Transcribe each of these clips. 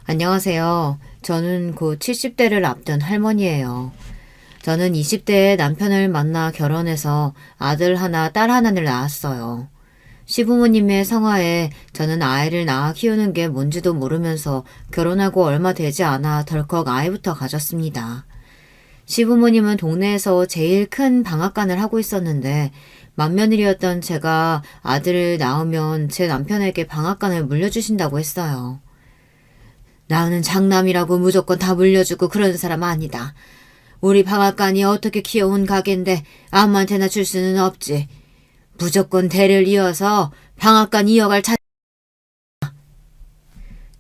안녕하세요. 저는 곧 70대를 앞둔 할머니예요. 저는 20대에 남편을 만나 결혼해서 아들 하나, 딸 하나를 낳았어요. 시부모님의 성화에 저는 아이를 낳아 키우는 게 뭔지도 모르면서 결혼하고 얼마 되지 않아 덜컥 아이부터 가졌습니다. 시부모님은 동네에서 제일 큰 방앗간을 하고 있었는데 맏며느리였던 제가 아들을 낳으면 제 남편에게 방앗간을 물려주신다고 했어요. 나는 장남이라고 무조건 다 물려주고 그러는 사람 아니다. 우리 방앗간이 어떻게 키워온 가게인데 아무한테나 줄 수는 없지. 무조건 대를 이어서 방앗간 이어갈 자.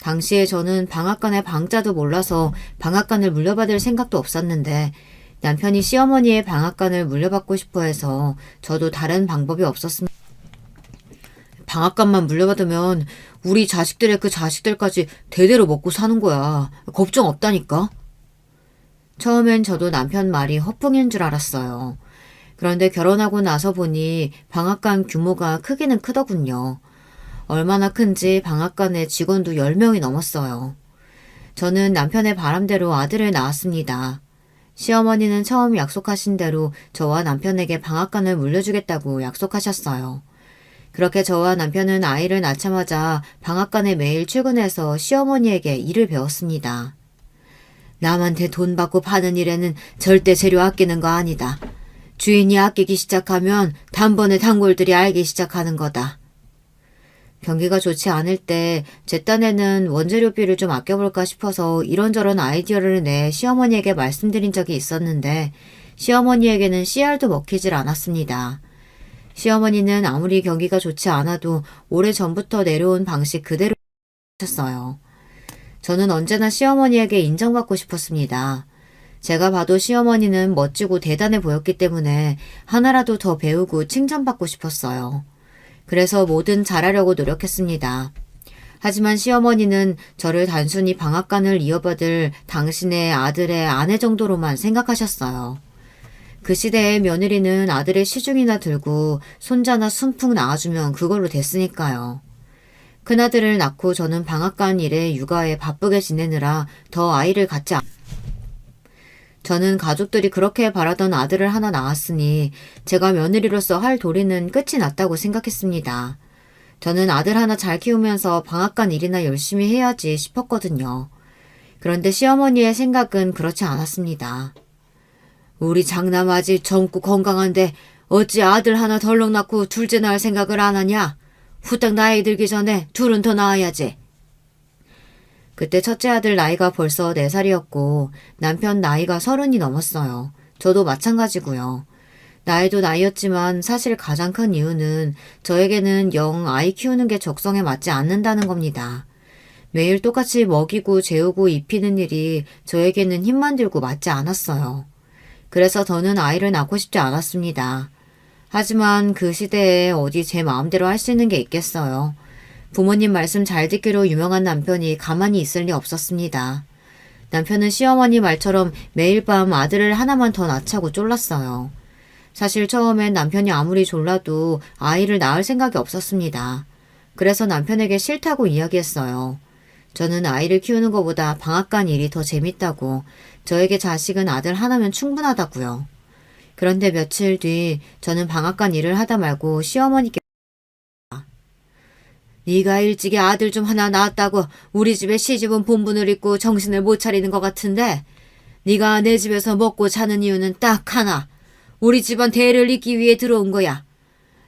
당시에 저는 방앗간의 방자도 몰라서 방앗간을 물려받을 생각도 없었는데 남편이 시어머니의 방앗간을 물려받고 싶어 해서 저도 다른 방법이 없었습니다. 방앗간만 물려받으면 우리 자식들의 그 자식들까지 대대로 먹고 사는 거야. 걱정 없다니까. 처음엔 저도 남편 말이 허풍인 줄 알았어요. 그런데 결혼하고 나서 보니 방앗간 규모가 크기는 크더군요. 얼마나 큰지 방앗간에 직원도 10명이 넘었어요. 저는 남편의 바람대로 아들을 낳았습니다. 시어머니는 처음 약속하신 대로 저와 남편에게 방앗간을 물려주겠다고 약속하셨어요. 그렇게 저와 남편은 아이를 낳자마자 방앗간에 매일 출근해서 시어머니에게 일을 배웠습니다. 남한테 돈 받고 파는 일에는 절대 재료 아끼는 거 아니다. 주인이 아끼기 시작하면 단번에 단골들이 알기 시작하는 거다. 경기가 좋지 않을 때 제 딴에는 원재료비를 좀 아껴볼까 싶어서 이런저런 아이디어를 내 시어머니에게 말씀드린 적이 있었는데 시어머니에게는 씨알도 먹히질 않았습니다. 시어머니는 아무리 경기가 좋지 않아도 오래전부터 내려온 방식 그대로 하셨어요. 저는 언제나 시어머니에게 인정받고 싶었습니다. 제가 봐도 시어머니는 멋지고 대단해 보였기 때문에 하나라도 더 배우고 칭찬받고 싶었어요. 그래서 뭐든 잘하려고 노력했습니다. 하지만 시어머니는 저를 단순히 방앗간을 이어받을 당신의 아들의 아내 정도로만 생각하셨어요. 그 시대의 며느리는 아들의 시중이나 들고 손자나 순풍 낳아주면 그걸로 됐으니까요. 큰아들을 낳고 저는 방앗간 일에 육아에 바쁘게 지내느라 더 아이를 갖지 저는 가족들이 그렇게 바라던 아들을 하나 낳았으니 제가 며느리로서 할 도리는 끝이 났다고 생각했습니다. 저는 아들 하나 잘 키우면서 방앗간 일이나 열심히 해야지 싶었거든요. 그런데 시어머니의 생각은 그렇지 않았습니다. 우리 장남 아직 젊고 건강한데 어찌 아들 하나 덜렁 낳고 둘째 낳을 생각을 안 하냐? 후딱 나이 들기 전에 둘은 더 낳아야지. 그때 첫째 아들 나이가 벌써 4살이었고 남편 나이가 30이 넘었어요. 저도 마찬가지고요. 나이도 나이였지만 사실 가장 큰 이유는 저에게는 영 아이 키우는 게 적성에 맞지 않는다는 겁니다. 매일 똑같이 먹이고 재우고 입히는 일이 저에게는 힘만 들고 맞지 않았어요. 그래서 저는 아이를 낳고 싶지 않았습니다. 하지만 그 시대에 어디 제 마음대로 할 수 있는 게 있겠어요. 부모님 말씀 잘 듣기로 유명한 남편이 가만히 있을 리 없었습니다. 남편은 시어머니 말처럼 매일 밤 아들을 하나만 더 낳자고 쫄랐어요. 사실 처음엔 남편이 아무리 졸라도 아이를 낳을 생각이 없었습니다. 그래서 남편에게 싫다고 이야기했어요. 저는 아이를 키우는 것보다 방앗간 일이 더 재밌다고, 저에게 자식은 아들 하나면 충분하다고요. 그런데 며칠 뒤 저는 방앗간 일을 하다 말고 시어머니께 네가 일찍이 아들 좀 하나 낳았다고 우리 집에 시집은 본분을 잊고 정신을 못 차리는 것 같은데 네가 내 집에서 먹고 자는 이유는 딱 하나. 우리 집안 대를 잇기 위해 들어온 거야.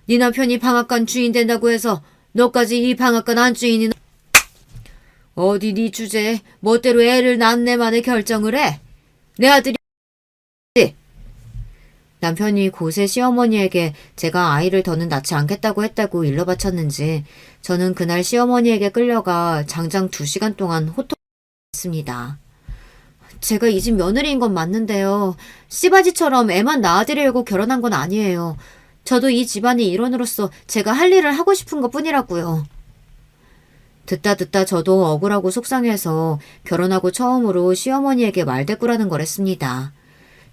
네 남편이 방앗간 주인 된다고 해서 너까지 이 방앗간 안주인이 어디 네 주제에 멋대로 애를 낳네만의 결정을 해. 내 아들이 남편이 곳의 시어머니에게 제가 아이를 더는 낳지 않겠다고 했다고 일러바쳤는지 저는 그날 시어머니에게 끌려가 장장 2시간 동안 호통했습니다. 제가 이 집 며느리인 건 맞는데요. 씨바지처럼 애만 낳아드리려고 결혼한 건 아니에요. 저도 이 집안의 일원으로서 제가 할 일을 하고 싶은 것 뿐이라고요. 듣다 저도 억울하고 속상해서 결혼하고 처음으로 시어머니에게 말대꾸라는 걸 했습니다.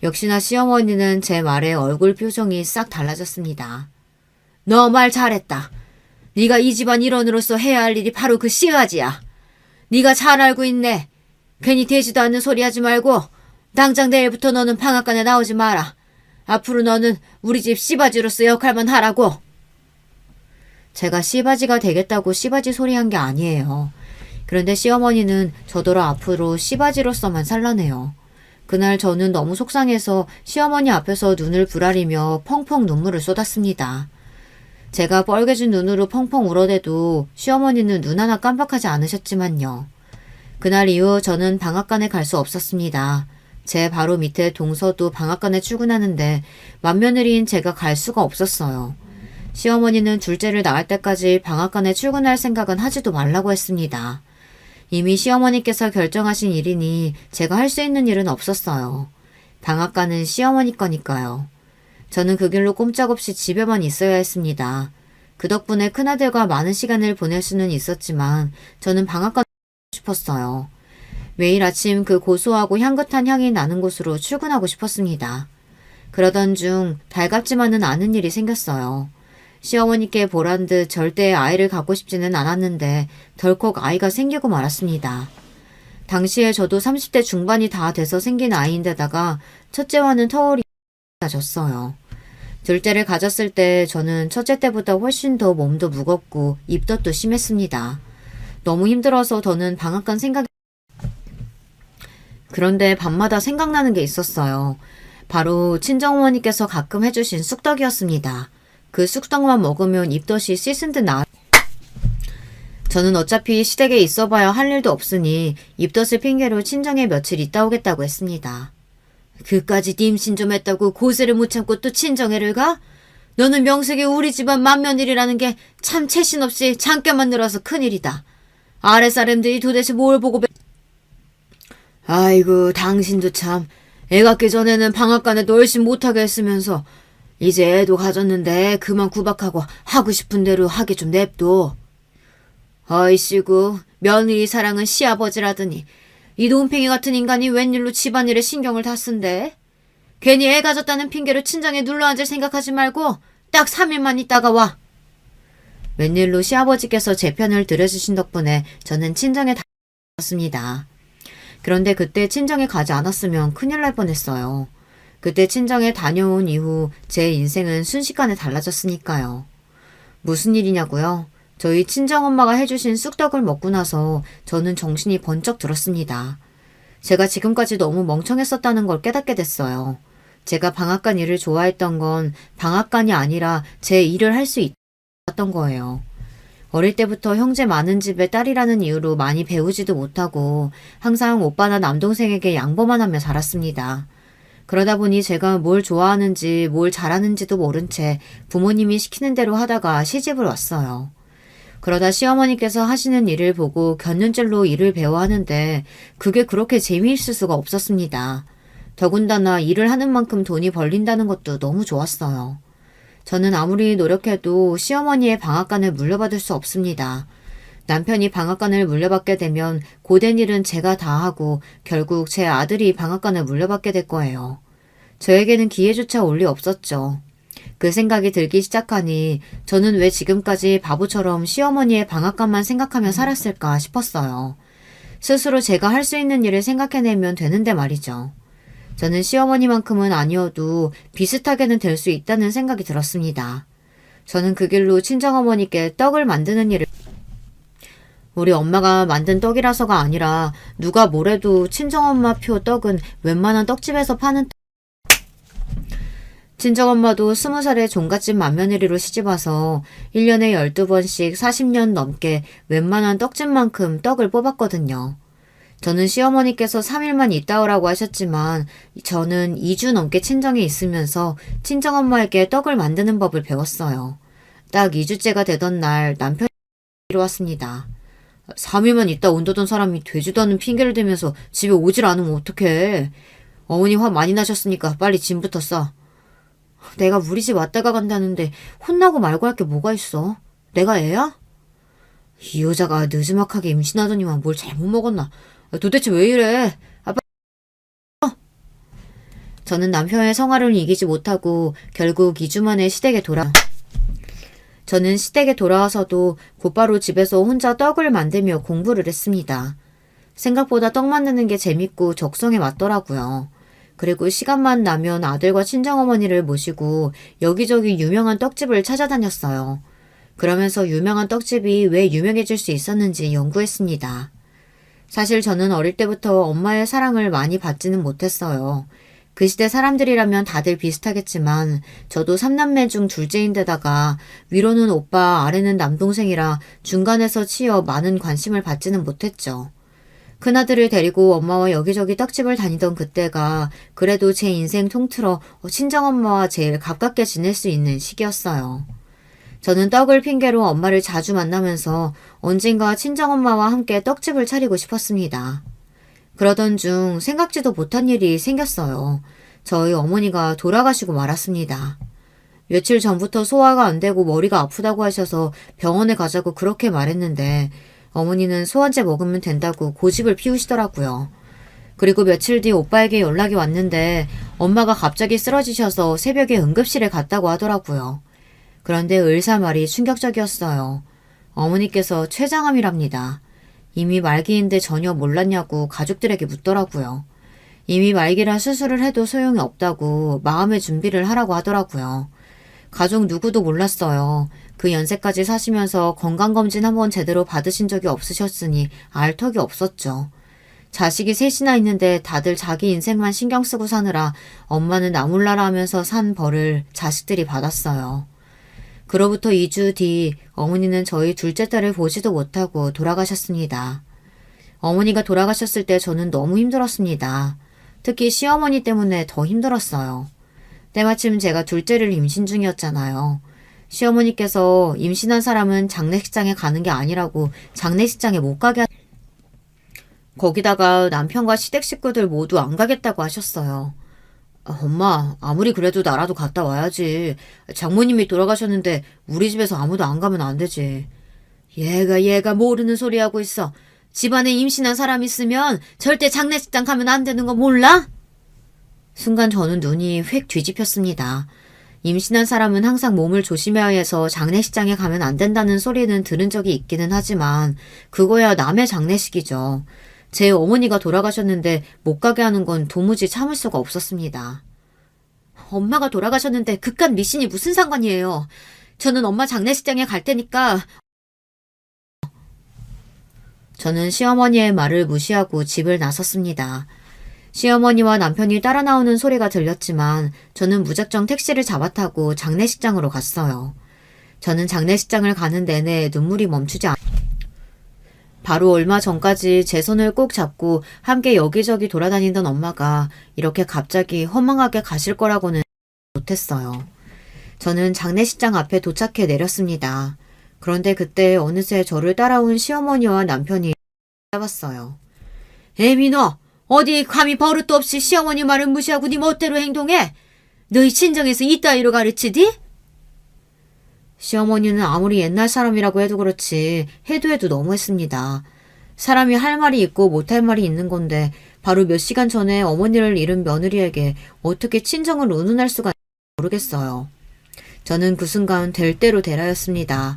역시나 시어머니는 제 말에 얼굴 표정이 싹 달라졌습니다. 너 말 잘했다. 네가 이 집안 일원으로서 해야 할 일이 바로 그 씨가지야. 네가 잘 알고 있네. 괜히 되지도 않는 소리 하지 말고 당장 내일부터 너는 방앗간에 나오지 마라. 앞으로 너는 우리 집 씨바지로서 역할만 하라고. 제가 씨바지가 되겠다고 씨바지 소리한 게 아니에요. 그런데 시어머니는 저더러 앞으로 씨바지로서만 살라네요. 그날 저는 너무 속상해서 시어머니 앞에서 눈을 부라리며 펑펑 눈물을 쏟았습니다. 제가 뻘개진 눈으로 펑펑 울어대도 시어머니는 눈 하나 깜빡하지 않으셨지만요. 그날 이후 저는 방앗간에 갈 수 없었습니다. 제 바로 밑에 동서도 방앗간에 출근하는데 맏며느리인 제가 갈 수가 없었어요. 시어머니는 둘째를 낳을 때까지 방앗간에 출근할 생각은 하지도 말라고 했습니다. 이미 시어머니께서 결정하신 일이니 제가 할 수 있는 일은 없었어요. 방앗간은 시어머니 거니까요. 저는 그 길로 꼼짝없이 집에만 있어야 했습니다. 그 덕분에 큰아들과 많은 시간을 보낼 수는 있었지만 저는 방앗간에 싶었어요. 매일 아침 그 고소하고 향긋한 향이 나는 곳으로 출근하고 싶었습니다. 그러던 중 달갑지만은 않은 일이 생겼어요. 시어머니께 보란 듯 절대 아이를 갖고 싶지는 않았는데 덜컥 아이가 생기고 말았습니다. 당시에 저도 30대 중반이 다 돼서 생긴 아이인데다가 첫째와는 터울이 졌어요. 둘째를 가졌을 때 저는 첫째 때보다 훨씬 더 몸도 무겁고 입덧도 심했습니다. 너무 힘들어서 저는 방앗간 생각이 그런데 밤마다 생각나는 게 있었어요. 바로 친정어머니께서 가끔 해주신 쑥떡이었습니다. 그 쑥떡만 먹으면 입덧이 씻은 듯 저는 어차피 시댁에 있어봐야 할 일도 없으니 입덧을 핑계로 친정에 며칠 있다 오겠다고 했습니다. 그까짓 임신 좀 했다고 고세를 못 참고 또 친정에를 가? 너는 명색이 우리 집안 맏며느리라는 게 참 채신 없이 잠깐만 늘어서 큰일이다. 아랫사람들이 도대체 뭘 보고 아이고 당신도 참 애 갖기 전에는 방앗간에도 얼씬 못하게 했으면서 이제 애도 가졌는데 그만 구박하고 하고 싶은 대로 하게 좀 냅둬. 어이씨구 며느리 사랑은 시아버지라더니 이 논팽이 같은 인간이 웬일로 집안일에 신경을 다 쓴대? 괜히 애 가졌다는 핑계로 친정에 눌러앉을 생각하지 말고 딱 3일만 있다가 와. 웬일로 시아버지께서 제 편을 들어주신 덕분에 저는 친정에 다녀왔습니다. 그런데 그때 친정에 가지 않았으면 큰일 날 뻔했어요. 그때 친정에 다녀온 이후 제 인생은 순식간에 달라졌으니까요. 무슨 일이냐고요? 저희 친정엄마가 해주신 쑥떡을 먹고 나서 저는 정신이 번쩍 들었습니다. 제가 지금까지 너무 멍청했었다는 걸 깨닫게 됐어요. 제가 방앗간 일을 좋아했던 건 방앗간이 아니라 제 일을 할 수 있었던 거예요. 어릴 때부터 형제 많은 집의 딸이라는 이유로 많이 배우지도 못하고 항상 오빠나 남동생에게 양보만 하며 자랐습니다. 그러다 보니 제가 뭘 좋아하는지 뭘 잘하는지도 모른 채 부모님이 시키는 대로 하다가 시집을 왔어요. 그러다 시어머니께서 하시는 일을 보고 곁눈질로 일을 배워 하는데 그게 그렇게 재미있을 수가 없었습니다. 더군다나 일을 하는 만큼 돈이 벌린다는 것도 너무 좋았어요. 저는 아무리 노력해도 시어머니의 방앗간을 물려받을 수 없습니다. 남편이 방앗간을 물려받게 되면 고된 일은 제가 다 하고 결국 제 아들이 방앗간을 물려받게 될 거예요. 저에게는 기회조차 올 리 없었죠. 그 생각이 들기 시작하니 저는 왜 지금까지 바보처럼 시어머니의 방앗간만 생각하며 살았을까 싶었어요. 스스로 제가 할 수 있는 일을 생각해내면 되는데 말이죠. 저는 시어머니만큼은 아니어도 비슷하게는 될 수 있다는 생각이 들었습니다. 저는 그 길로 친정어머니께 떡을 만드는 일을 우리 엄마가 만든 떡이라서가 아니라 누가 뭐래도 친정엄마 표 떡은 웬만한 떡집에서 파는 친정엄마도 20살에 종갓집 맏며느리로 시집와서 1년에 12번씩 40년 넘게 웬만한 떡집만큼 떡을 뽑았거든요. 저는 시어머니께서 3일만 있다 오라고 하셨지만 저는 2주 넘게 친정에 있으면서 친정엄마에게 떡을 만드는 법을 배웠어요. 딱 2주째가 되던 날 남편이 왔습니다. 3일만 있다 온다던 사람이 되지도 않은 핑계를 대면서 집에 오질 않으면 어떡해. 어머니 화 많이 나셨으니까 빨리 짐부터 싸. 내가 우리 집 왔다가 간다는데 혼나고 말고 할 게 뭐가 있어? 내가 애야? 이 여자가 느지막하게 임신하더니만 뭘 잘못 먹었나? 도대체 왜 이래? 아빠. 저는 남편의 성화를 이기지 못하고 결국 2주 만에 저는 시댁에 돌아와서도 곧바로 집에서 혼자 떡을 만들며 공부를 했습니다. 생각보다 떡 만드는 게 재밌고 적성에 맞더라고요. 그리고 시간만 나면 아들과 친정어머니를 모시고 여기저기 유명한 떡집을 찾아다녔어요. 그러면서 유명한 떡집이 왜 유명해질 수 있었는지 연구했습니다. 사실 저는 어릴 때부터 엄마의 사랑을 많이 받지는 못했어요. 그 시대 사람들이라면 다들 비슷하겠지만 저도 삼남매 중 둘째인데다가 위로는 오빠, 아래는 남동생이라 중간에서 치여 많은 관심을 받지는 못했죠. 큰아들을 데리고 엄마와 여기저기 떡집을 다니던 그때가 그래도 제 인생 통틀어 친정엄마와 제일 가깝게 지낼 수 있는 시기였어요. 저는 떡을 핑계로 엄마를 자주 만나면서 언젠가 친정엄마와 함께 떡집을 차리고 싶었습니다. 그러던 중 생각지도 못한 일이 생겼어요. 저희 어머니가 돌아가시고 말았습니다. 며칠 전부터 소화가 안 되고 머리가 아프다고 하셔서 병원에 가자고 그렇게 말했는데 어머니는 소환제 먹으면 된다고 고집을 피우시더라고요. 그리고 며칠 뒤 오빠에게 연락이 왔는데 엄마가 갑자기 쓰러지셔서 새벽에 응급실에 갔다고 하더라고요. 그런데 의사 말이 충격적이었어요. 어머니께서 췌장암이랍니다. 이미 말기인데 전혀 몰랐냐고 가족들에게 묻더라고요. 이미 말기라 수술을 해도 소용이 없다고 마음의 준비를 하라고 하더라고요. 가족 누구도 몰랐어요. 그 연세까지 사시면서 건강검진 한번 제대로 받으신 적이 없으셨으니 알 턱이 없었죠. 자식이 셋이나 있는데 다들 자기 인생만 신경 쓰고 사느라 엄마는 나몰라라 하면서 산 벌을 자식들이 받았어요. 그로부터 2주 뒤 어머니는 저희 둘째 딸을 보지도 못하고 돌아가셨습니다. 어머니가 돌아가셨을 때 저는 너무 힘들었습니다. 특히 시어머니 때문에 더 힘들었어요. 때마침 제가 둘째를 임신 중이었잖아요. 시어머니께서 임신한 사람은 장례식장에 가는 게 아니라고 장례식장에 못 가게 거기다가 남편과 시댁 식구들 모두 안 가겠다고 하셨어요. 엄마, 아무리 그래도 나라도 갔다 와야지. 장모님이 돌아가셨는데 우리 집에서 아무도 안 가면 안 되지. 얘가 모르는 소리 하고 있어. 집안에 임신한 사람 있으면 절대 장례식장 가면 안 되는 거 몰라? 순간 저는 눈이 휙 뒤집혔습니다. 임신한 사람은 항상 몸을 조심해야 해서 장례식장에 가면 안 된다는 소리는 들은 적이 있기는 하지만 그거야 남의 장례식이죠. 제 어머니가 돌아가셨는데 못 가게 하는 건 도무지 참을 수가 없었습니다. 엄마가 돌아가셨는데 그깟 미신이 무슨 상관이에요. 저는 엄마 장례식장에 갈 테니까. 저는 시어머니의 말을 무시하고 집을 나섰습니다. 시어머니와 남편이 따라 나오는 소리가 들렸지만 저는 무작정 택시를 잡아타고 장례식장으로 갔어요. 저는 장례식장을 가는 내내 눈물이 멈추지 않 바로 얼마 전까지 제 손을 꼭 잡고 함께 여기저기 돌아다니던 엄마가 이렇게 갑자기 허망하게 가실 거라고는 못했어요. 저는 장례식장 앞에 도착해 내렸습니다. 그런데 그때 어느새 저를 따라온 시어머니와 남편이 잡았어요. 애미 너 어디 감히 버릇도 없이 시어머니 말을 무시하고 네 멋대로 행동해? 너희 친정에서 이따위로 가르치디? 시어머니는 아무리 옛날 사람이라고 해도 그렇지 해도 너무했습니다. 사람이 할 말이 있고 못할 말이 있는 건데 바로 몇 시간 전에 어머니를 잃은 며느리에게 어떻게 친정을 운운할 수가 있는지 모르겠어요. 저는 그 순간 될 대로 되라였습니다.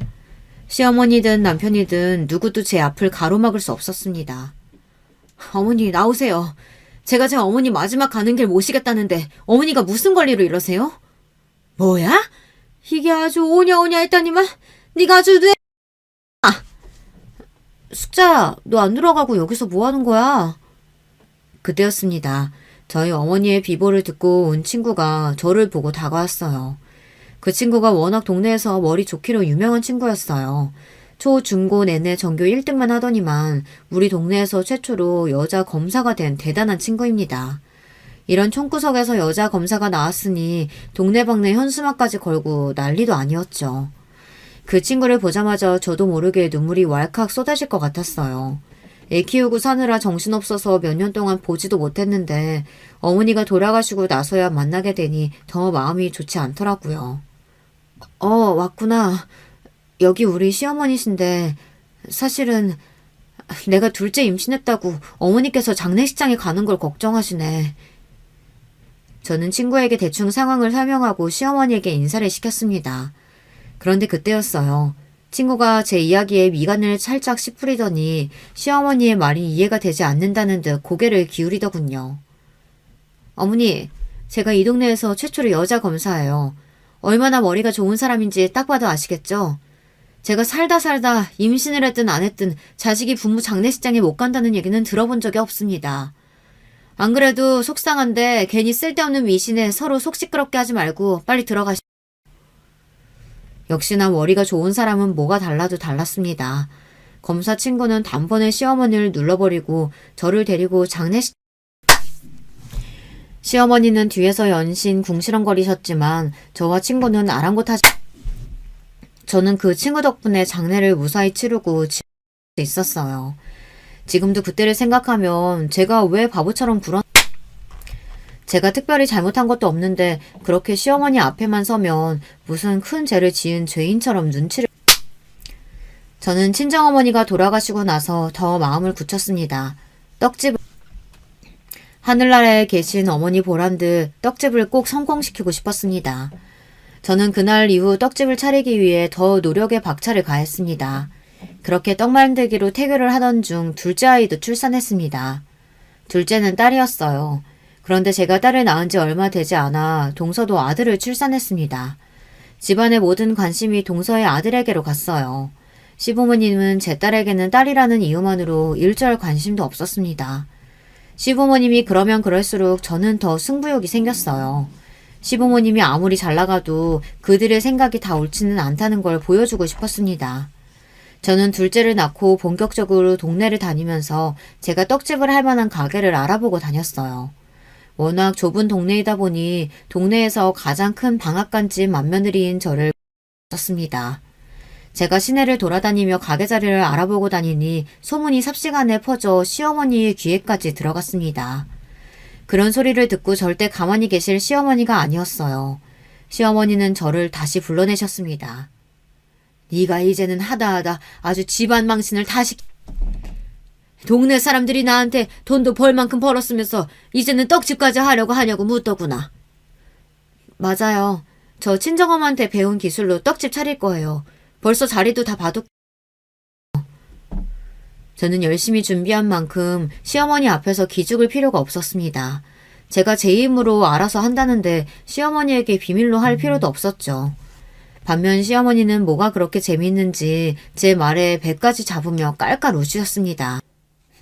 시어머니든 남편이든 누구도 제 앞을 가로막을 수 없었습니다. 어머니 나오세요. 제가 제 어머니 마지막 가는 길 모시겠다는데 어머니가 무슨 권리로 이러세요? 뭐야? 이게 아주 오냐오냐 했다니만 네가 아주 숙자야 너 안 들어가고 여기서 뭐하는 거야? 그때였습니다. 저희 어머니의 비보를 듣고 온 친구가 저를 보고 다가왔어요. 그 친구가 워낙 동네에서 머리 좋기로 유명한 친구였어요. 초, 중, 고 내내 전교 1등만 하더니만 우리 동네에서 최초로 여자 검사가 된 대단한 친구입니다. 이런 총구석에서 여자 검사가 나왔으니 동네방네 현수막까지 걸고 난리도 아니었죠. 그 친구를 보자마자 저도 모르게 눈물이 왈칵 쏟아질 것 같았어요. 애 키우고 사느라 정신없어서 몇 년 동안 보지도 못했는데 어머니가 돌아가시고 나서야 만나게 되니 더 마음이 좋지 않더라고요. 왔구나. 여기 우리 시어머니신데 사실은 내가 둘째 임신했다고 어머니께서 장례식장에 가는 걸 걱정하시네. 저는 친구에게 대충 상황을 설명하고 시어머니에게 인사를 시켰습니다. 그런데 그때였어요. 친구가 제 이야기에 미간을 살짝 찌푸리더니 시어머니의 말이 이해가 되지 않는다는 듯 고개를 기울이더군요. 어머니, 제가 이 동네에서 최초로 여자 검사예요. 얼마나 머리가 좋은 사람인지 딱 봐도 아시겠죠? 제가 살다 임신을 했든 안 했든 자식이 부모 장례식장에 못 간다는 얘기는 들어본 적이 없습니다. 안 그래도 속상한데 괜히 쓸데없는 미신에 서로 속 시끄럽게 하지 말고 빨리 들어가시. 역시나 머리가 좋은 사람은 뭐가 달라도 달랐습니다. 검사 친구는 단번에 시어머니를 눌러버리고 저를 데리고 장례식. 시어머니는 뒤에서 연신 궁시렁거리셨지만 저와 친구는 아랑곳하지. 저는 그 친구 덕분에 장례를 무사히 치르고 집에 있었어요. 지금도 그때를 생각하면 제가 왜 바보처럼 제가 특별히 잘못한 것도 없는데 그렇게 시어머니 앞에만 서면 무슨 큰 죄를 지은 죄인처럼 눈치를. 저는 친정어머니가 돌아가시고 나서 더 마음을 굳혔습니다. 하늘나라에 계신 어머니 보란 듯 떡집을 꼭 성공시키고 싶었습니다. 저는 그날 이후 떡집을 차리기 위해 더 노력에 박차를 가했습니다. 그렇게 떡 만들기로 태교를 하던 중 둘째 아이도 출산했습니다. 둘째는 딸이었어요. 그런데 제가 딸을 낳은 지 얼마 되지 않아 동서도 아들을 출산했습니다. 집안의 모든 관심이 동서의 아들에게로 갔어요. 시부모님은 제 딸에게는 딸이라는 이유만으로 일절 관심도 없었습니다. 시부모님이 그러면 그럴수록 저는 더 승부욕이 생겼어요. 시부모님이 아무리 잘 나가도 그들의 생각이 다 옳지는 않다는 걸 보여주고 싶었습니다. 저는 둘째를 낳고 본격적으로 동네를 다니면서 제가 떡집을 할 만한 가게를 알아보고 다녔어요. 워낙 좁은 동네이다 보니 동네에서 가장 큰 방앗간집 맏며느리인 저를 썼습니다. 제가 시내를 돌아다니며 가게 자리를 알아보고 다니니 소문이 삽시간에 퍼져 시어머니의 귀에까지 들어갔습니다. 그런 소리를 듣고 절대 가만히 계실 시어머니가 아니었어요. 시어머니는 저를 다시 불러내셨습니다. 네가 이제는 하다하다 아주 집안 망신을 다시. 동네 사람들이 나한테 돈도 벌 만큼 벌었으면서 이제는 떡집까지 하려고 하냐고 묻더구나. 맞아요. 저 친정엄마한테 배운 기술로 떡집 차릴 거예요. 벌써 자리도 다 봐뒀. 저는 열심히 준비한 만큼 시어머니 앞에서 기죽을 필요가 없었습니다. 제가 제 힘으로 알아서 한다는데 시어머니에게 비밀로 할 필요도 없었죠. 반면 시어머니는 뭐가 그렇게 재미있는지 제 말에 배까지 잡으며 깔깔 웃으셨습니다.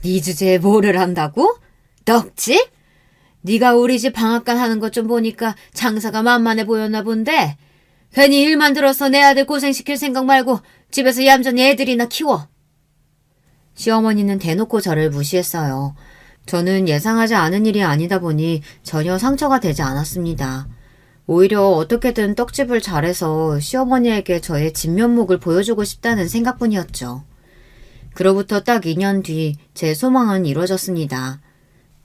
네 주제에 뭐를 한다고? 떡집? 네가 우리 집 방앗간 하는 것 좀 보니까 장사가 만만해 보였나 본데 괜히 일만 들어서 내 아들 고생시킬 생각 말고 집에서 얌전히 애들이나 키워. 시어머니는 대놓고 저를 무시했어요. 저는 예상하지 않은 일이 아니다 보니 전혀 상처가 되지 않았습니다. 오히려 어떻게든 떡집을 잘해서 시어머니에게 저의 진면목을 보여주고 싶다는 생각뿐이었죠. 그로부터 딱 2년 뒤 제 소망은 이루어졌습니다.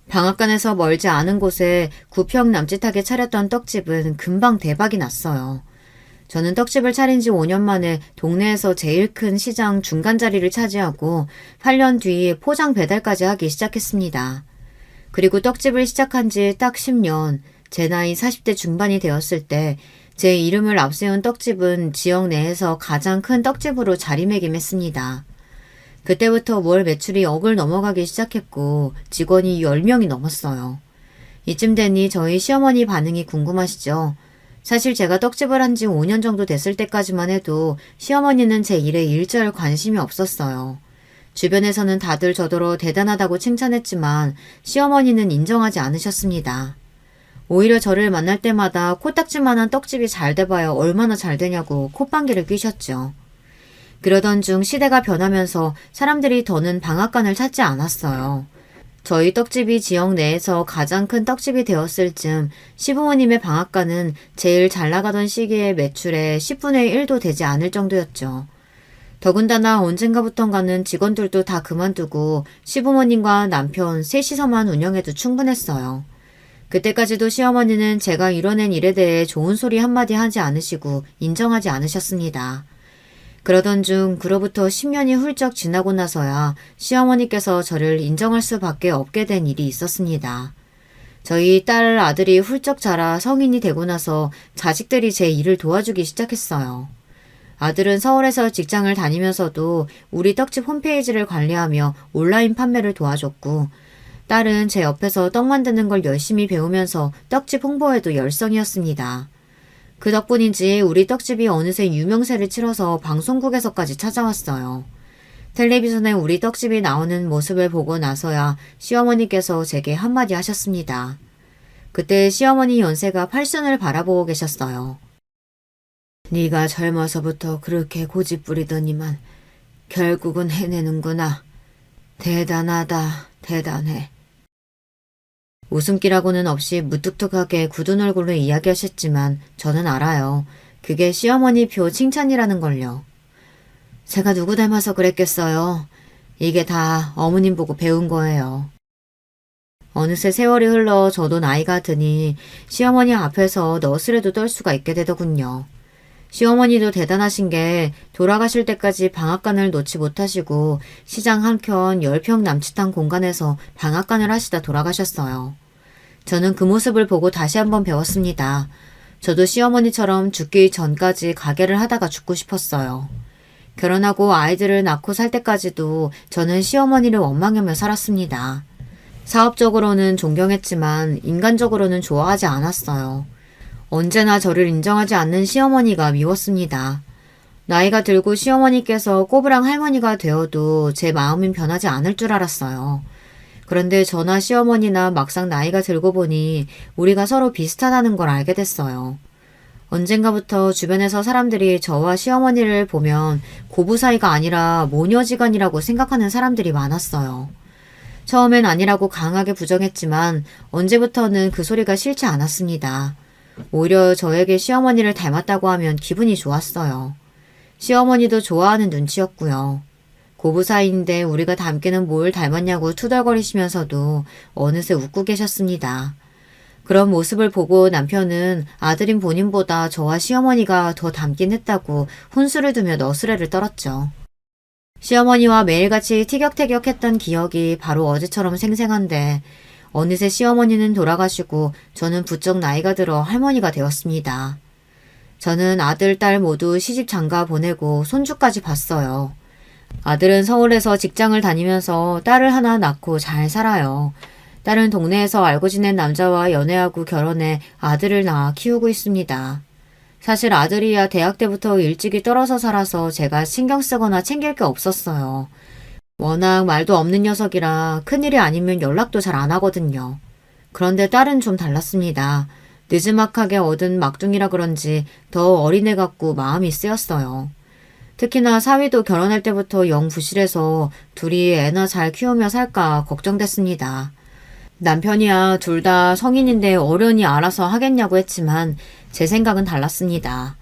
방앗간에서 멀지 않은 곳에 9평 남짓하게 차렸던 떡집은 금방 대박이 났어요. 저는 떡집을 차린 지 5년 만에 동네에서 제일 큰 시장 중간 자리를 차지하고 8년 뒤 포장 배달까지 하기 시작했습니다. 그리고 떡집을 시작한 지 딱 10년, 제 나이 40대 중반이 되었을 때 제 이름을 앞세운 떡집은 지역 내에서 가장 큰 떡집으로 자리매김했습니다. 그때부터 월 매출이 억을 넘어가기 시작했고 직원이 10명이 넘었어요. 이쯤 되니 저희 시어머니 반응이 궁금하시죠? 사실 제가 떡집을 한 지 5년 정도 됐을 때까지만 해도 시어머니는 제 일에 일절 관심이 없었어요. 주변에서는 다들 저더러 대단하다고 칭찬했지만 시어머니는 인정하지 않으셨습니다. 오히려 저를 만날 때마다 코딱지만한 떡집이 잘 돼봐야 얼마나 잘 되냐고 콧방귀를 뀌셨죠. 그러던 중 시대가 변하면서 사람들이 더는 방앗간을 찾지 않았어요. 저희 떡집이 지역 내에서 가장 큰 떡집이 되었을 즈음 시부모님의 방앗간은 제일 잘 나가던 시기에 매출의 10분의 1도 되지 않을 정도였죠. 더군다나 언젠가부턴가는 직원들도 다 그만두고 시부모님과 남편 셋이서만 운영해도 충분했어요. 그때까지도 시어머니는 제가 이뤄낸 일에 대해 좋은 소리 한마디 하지 않으시고 인정하지 않으셨습니다. 그러던 중 그로부터 10년이 훌쩍 지나고 나서야 시어머니께서 저를 인정할 수밖에 없게 된 일이 있었습니다. 저희 딸 아들이 훌쩍 자라 성인이 되고 나서 자식들이 제 일을 도와주기 시작했어요. 아들은 서울에서 직장을 다니면서도 우리 떡집 홈페이지를 관리하며 온라인 판매를 도와줬고, 딸은 제 옆에서 떡 만드는 걸 열심히 배우면서 떡집 홍보에도 열성이었습니다. 그 덕분인지 우리 떡집이 어느새 유명세를 치러서 방송국에서까지 찾아왔어요. 텔레비전에 우리 떡집이 나오는 모습을 보고 나서야 시어머니께서 제게 한마디 하셨습니다. 그때 시어머니 연세가 8순을 바라보고 계셨어요. 네가 젊어서부터 그렇게 고집부리더니만 결국은 해내는구나. 대단하다, 대단해. 웃음기라고는 없이 무뚝뚝하게 굳은 얼굴로 이야기하셨지만 저는 알아요. 그게 시어머니 표 칭찬이라는 걸요. 제가 누구 닮아서 그랬겠어요. 이게 다 어머님 보고 배운 거예요. 어느새 세월이 흘러 저도 나이가 드니 시어머니 앞에서 너스레도 떨 수가 있게 되더군요. 시어머니도 대단하신 게 돌아가실 때까지 방앗간을 놓지 못하시고 시장 한켠 10평 남짓한 공간에서 방앗간을 하시다 돌아가셨어요. 저는 그 모습을 보고 다시 한번 배웠습니다. 저도 시어머니처럼 죽기 전까지 가게를 하다가 죽고 싶었어요. 결혼하고 아이들을 낳고 살 때까지도 저는 시어머니를 원망하며 살았습니다. 사업적으로는 존경했지만 인간적으로는 좋아하지 않았어요. 언제나 저를 인정하지 않는 시어머니가 미웠습니다. 나이가 들고 시어머니께서 꼬부랑 할머니가 되어도 제 마음은 변하지 않을 줄 알았어요. 그런데 저나 시어머니나 막상 나이가 들고 보니 우리가 서로 비슷하다는 걸 알게 됐어요. 언젠가부터 주변에서 사람들이 저와 시어머니를 보면 고부 사이가 아니라 모녀지간이라고 생각하는 사람들이 많았어요. 처음엔 아니라고 강하게 부정했지만 언제부터는 그 소리가 싫지 않았습니다. 오히려 저에게 시어머니를 닮았다고 하면 기분이 좋았어요. 시어머니도 좋아하는 눈치였고요. 고부 사이인데 우리가 닮기는 뭘 닮았냐고 투덜거리시면서도 어느새 웃고 계셨습니다. 그런 모습을 보고 남편은 아들인 본인보다 저와 시어머니가 더 닮긴 했다고 혼수를 두며 너스레를 떨었죠. 시어머니와 매일같이 티격태격했던 기억이 바로 어제처럼 생생한데 어느새 시어머니는 돌아가시고 저는 부쩍 나이가 들어 할머니가 되었습니다. 저는 아들, 딸 모두 시집 장가 보내고 손주까지 봤어요. 아들은 서울에서 직장을 다니면서 딸을 하나 낳고 잘 살아요. 딸은 동네에서 알고 지낸 남자와 연애하고 결혼해 아들을 낳아 키우고 있습니다. 사실 아들이야 대학 때부터 일찍이 떨어져 살아서 제가 신경 쓰거나 챙길 게 없었어요. 워낙 말도 없는 녀석이라 큰일이 아니면 연락도 잘 안 하거든요. 그런데 딸은 좀 달랐습니다. 느지막하게 얻은 막둥이라 그런지 더 어린애 같고 마음이 쓰였어요. 특히나 사위도 결혼할 때부터 영 부실해서 둘이 애나 잘 키우며 살까 걱정됐습니다. 남편이야 둘 다 성인인데 어련히 알아서 하겠냐고 했지만 제 생각은 달랐습니다.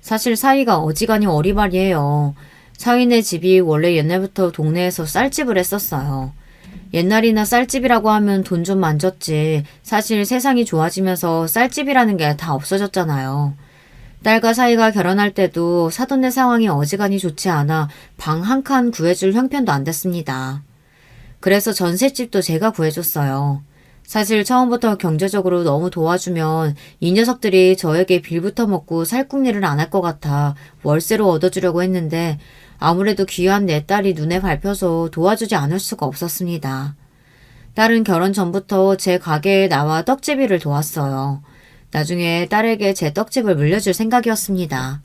사실 사위가 어지간히 어리바리해요. 사위네 집이 원래 옛날부터 동네에서 쌀집을 했었어요. 옛날이나 쌀집이라고 하면 돈 좀 만졌지 사실 세상이 좋아지면서 쌀집이라는 게 다 없어졌잖아요. 딸과 사위가 결혼할 때도 사돈네 상황이 어지간히 좋지 않아 방 한 칸 구해줄 형편도 안 됐습니다. 그래서 전셋집도 제가 구해줬어요. 사실 처음부터 경제적으로 너무 도와주면 이 녀석들이 저에게 빌부터 먹고 살궁리를 안 할 것 같아 월세로 얻어주려고 했는데 아무래도 귀한 내 딸이 눈에 밟혀서 도와주지 않을 수가 없었습니다. 딸은 결혼 전부터 제 가게에 나와 떡제비를 도왔어요. 나중에 딸에게 제 떡집을 물려줄 생각이었습니다.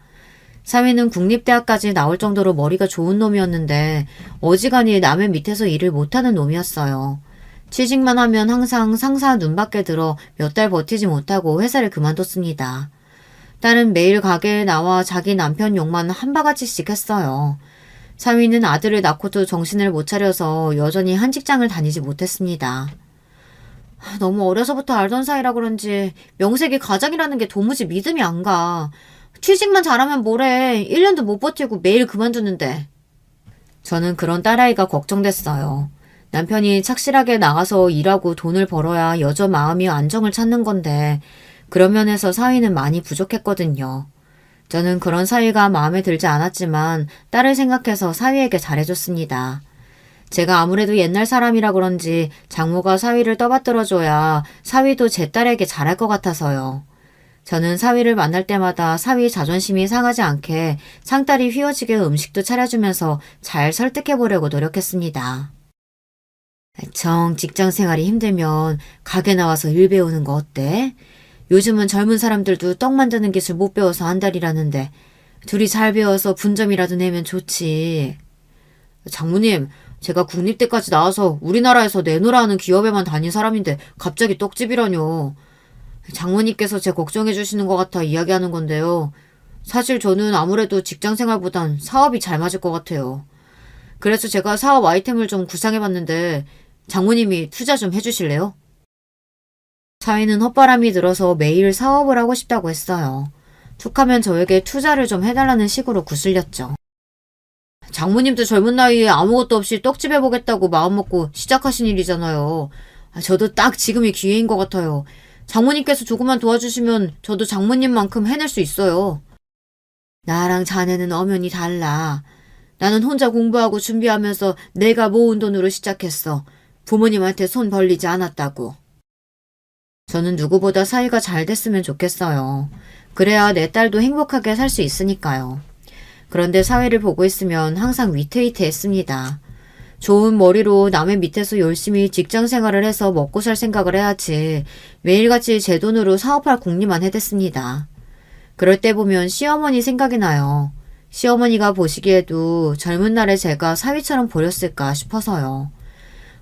사위는 국립대학까지 나올 정도로 머리가 좋은 놈이었는데 어지간히 남의 밑에서 일을 못하는 놈이었어요. 취직만 하면 항상 상사 눈밖에 들어 몇 달 버티지 못하고 회사를 그만뒀습니다. 딸은 매일 가게에 나와 자기 남편 욕만 한 바가지씩 했어요. 사위는 아들을 낳고도 정신을 못 차려서 여전히 한 직장을 다니지 못했습니다. 너무 어려서부터 알던 사이라 그런지 명색이 가장이라는 게 도무지 믿음이 안 가. 취직만 잘하면 뭐래. 1년도 못 버티고 매일 그만두는데. 저는 그런 딸아이가 걱정됐어요. 남편이 착실하게 나가서 일하고 돈을 벌어야 여자 마음이 안정을 찾는 건데 그런 면에서 사위는 많이 부족했거든요. 저는 그런 사위가 마음에 들지 않았지만 딸을 생각해서 사위에게 잘해줬습니다. 제가 아무래도 옛날 사람이라 그런지 장모가 사위를 떠받들어줘야 사위도 제 딸에게 잘할 것 같아서요. 저는 사위를 만날 때마다 사위 자존심이 상하지 않게 상다리 휘어지게 음식도 차려주면서 잘 설득해보려고 노력했습니다. 정 직장 생활이 힘들면 가게 나와서 일 배우는 거 어때? 요즘은 젊은 사람들도 떡 만드는 기술 못 배워서 안달이라는데 둘이 잘 배워서 분점이라도 내면 좋지. 장모님, 제가 국립대까지 나와서 우리나라에서 내노라 하는 기업에만 다닌 사람인데 갑자기 떡집이라뇨. 장모님께서 제 걱정해 주시는 것 같아 이야기하는 건데요. 사실 저는 아무래도 직장 생활보단 사업이 잘 맞을 것 같아요. 그래서 제가 사업 아이템을 좀 구상해봤는데 장모님이 투자 좀 해주실래요? 사위는 헛바람이 들어서 매일 사업을 하고 싶다고 했어요. 툭하면 저에게 투자를 좀 해달라는 식으로 구슬렸죠. 장모님도 젊은 나이에 아무것도 없이 떡집 해보겠다고 마음먹고 시작하신 일이잖아요. 저도 딱 지금이 기회인 것 같아요. 장모님께서 조금만 도와주시면 저도 장모님만큼 해낼 수 있어요. 나랑 자네는 엄연히 달라. 나는 혼자 공부하고 준비하면서 내가 모은 돈으로 시작했어. 부모님한테 손 벌리지 않았다고. 저는 누구보다 사이가 잘 됐으면 좋겠어요. 그래야 내 딸도 행복하게 살 수 있으니까요. 그런데 사위를 보고 있으면 항상 위태위태했습니다. 좋은 머리로 남의 밑에서 열심히 직장 생활을 해서 먹고 살 생각을 해야지 매일같이 제 돈으로 사업할 궁리만 해댔습니다. 그럴 때 보면 시어머니 생각이 나요. 시어머니가 보시기에도 젊은 날에 제가 사위처럼 보였을까 싶어서요.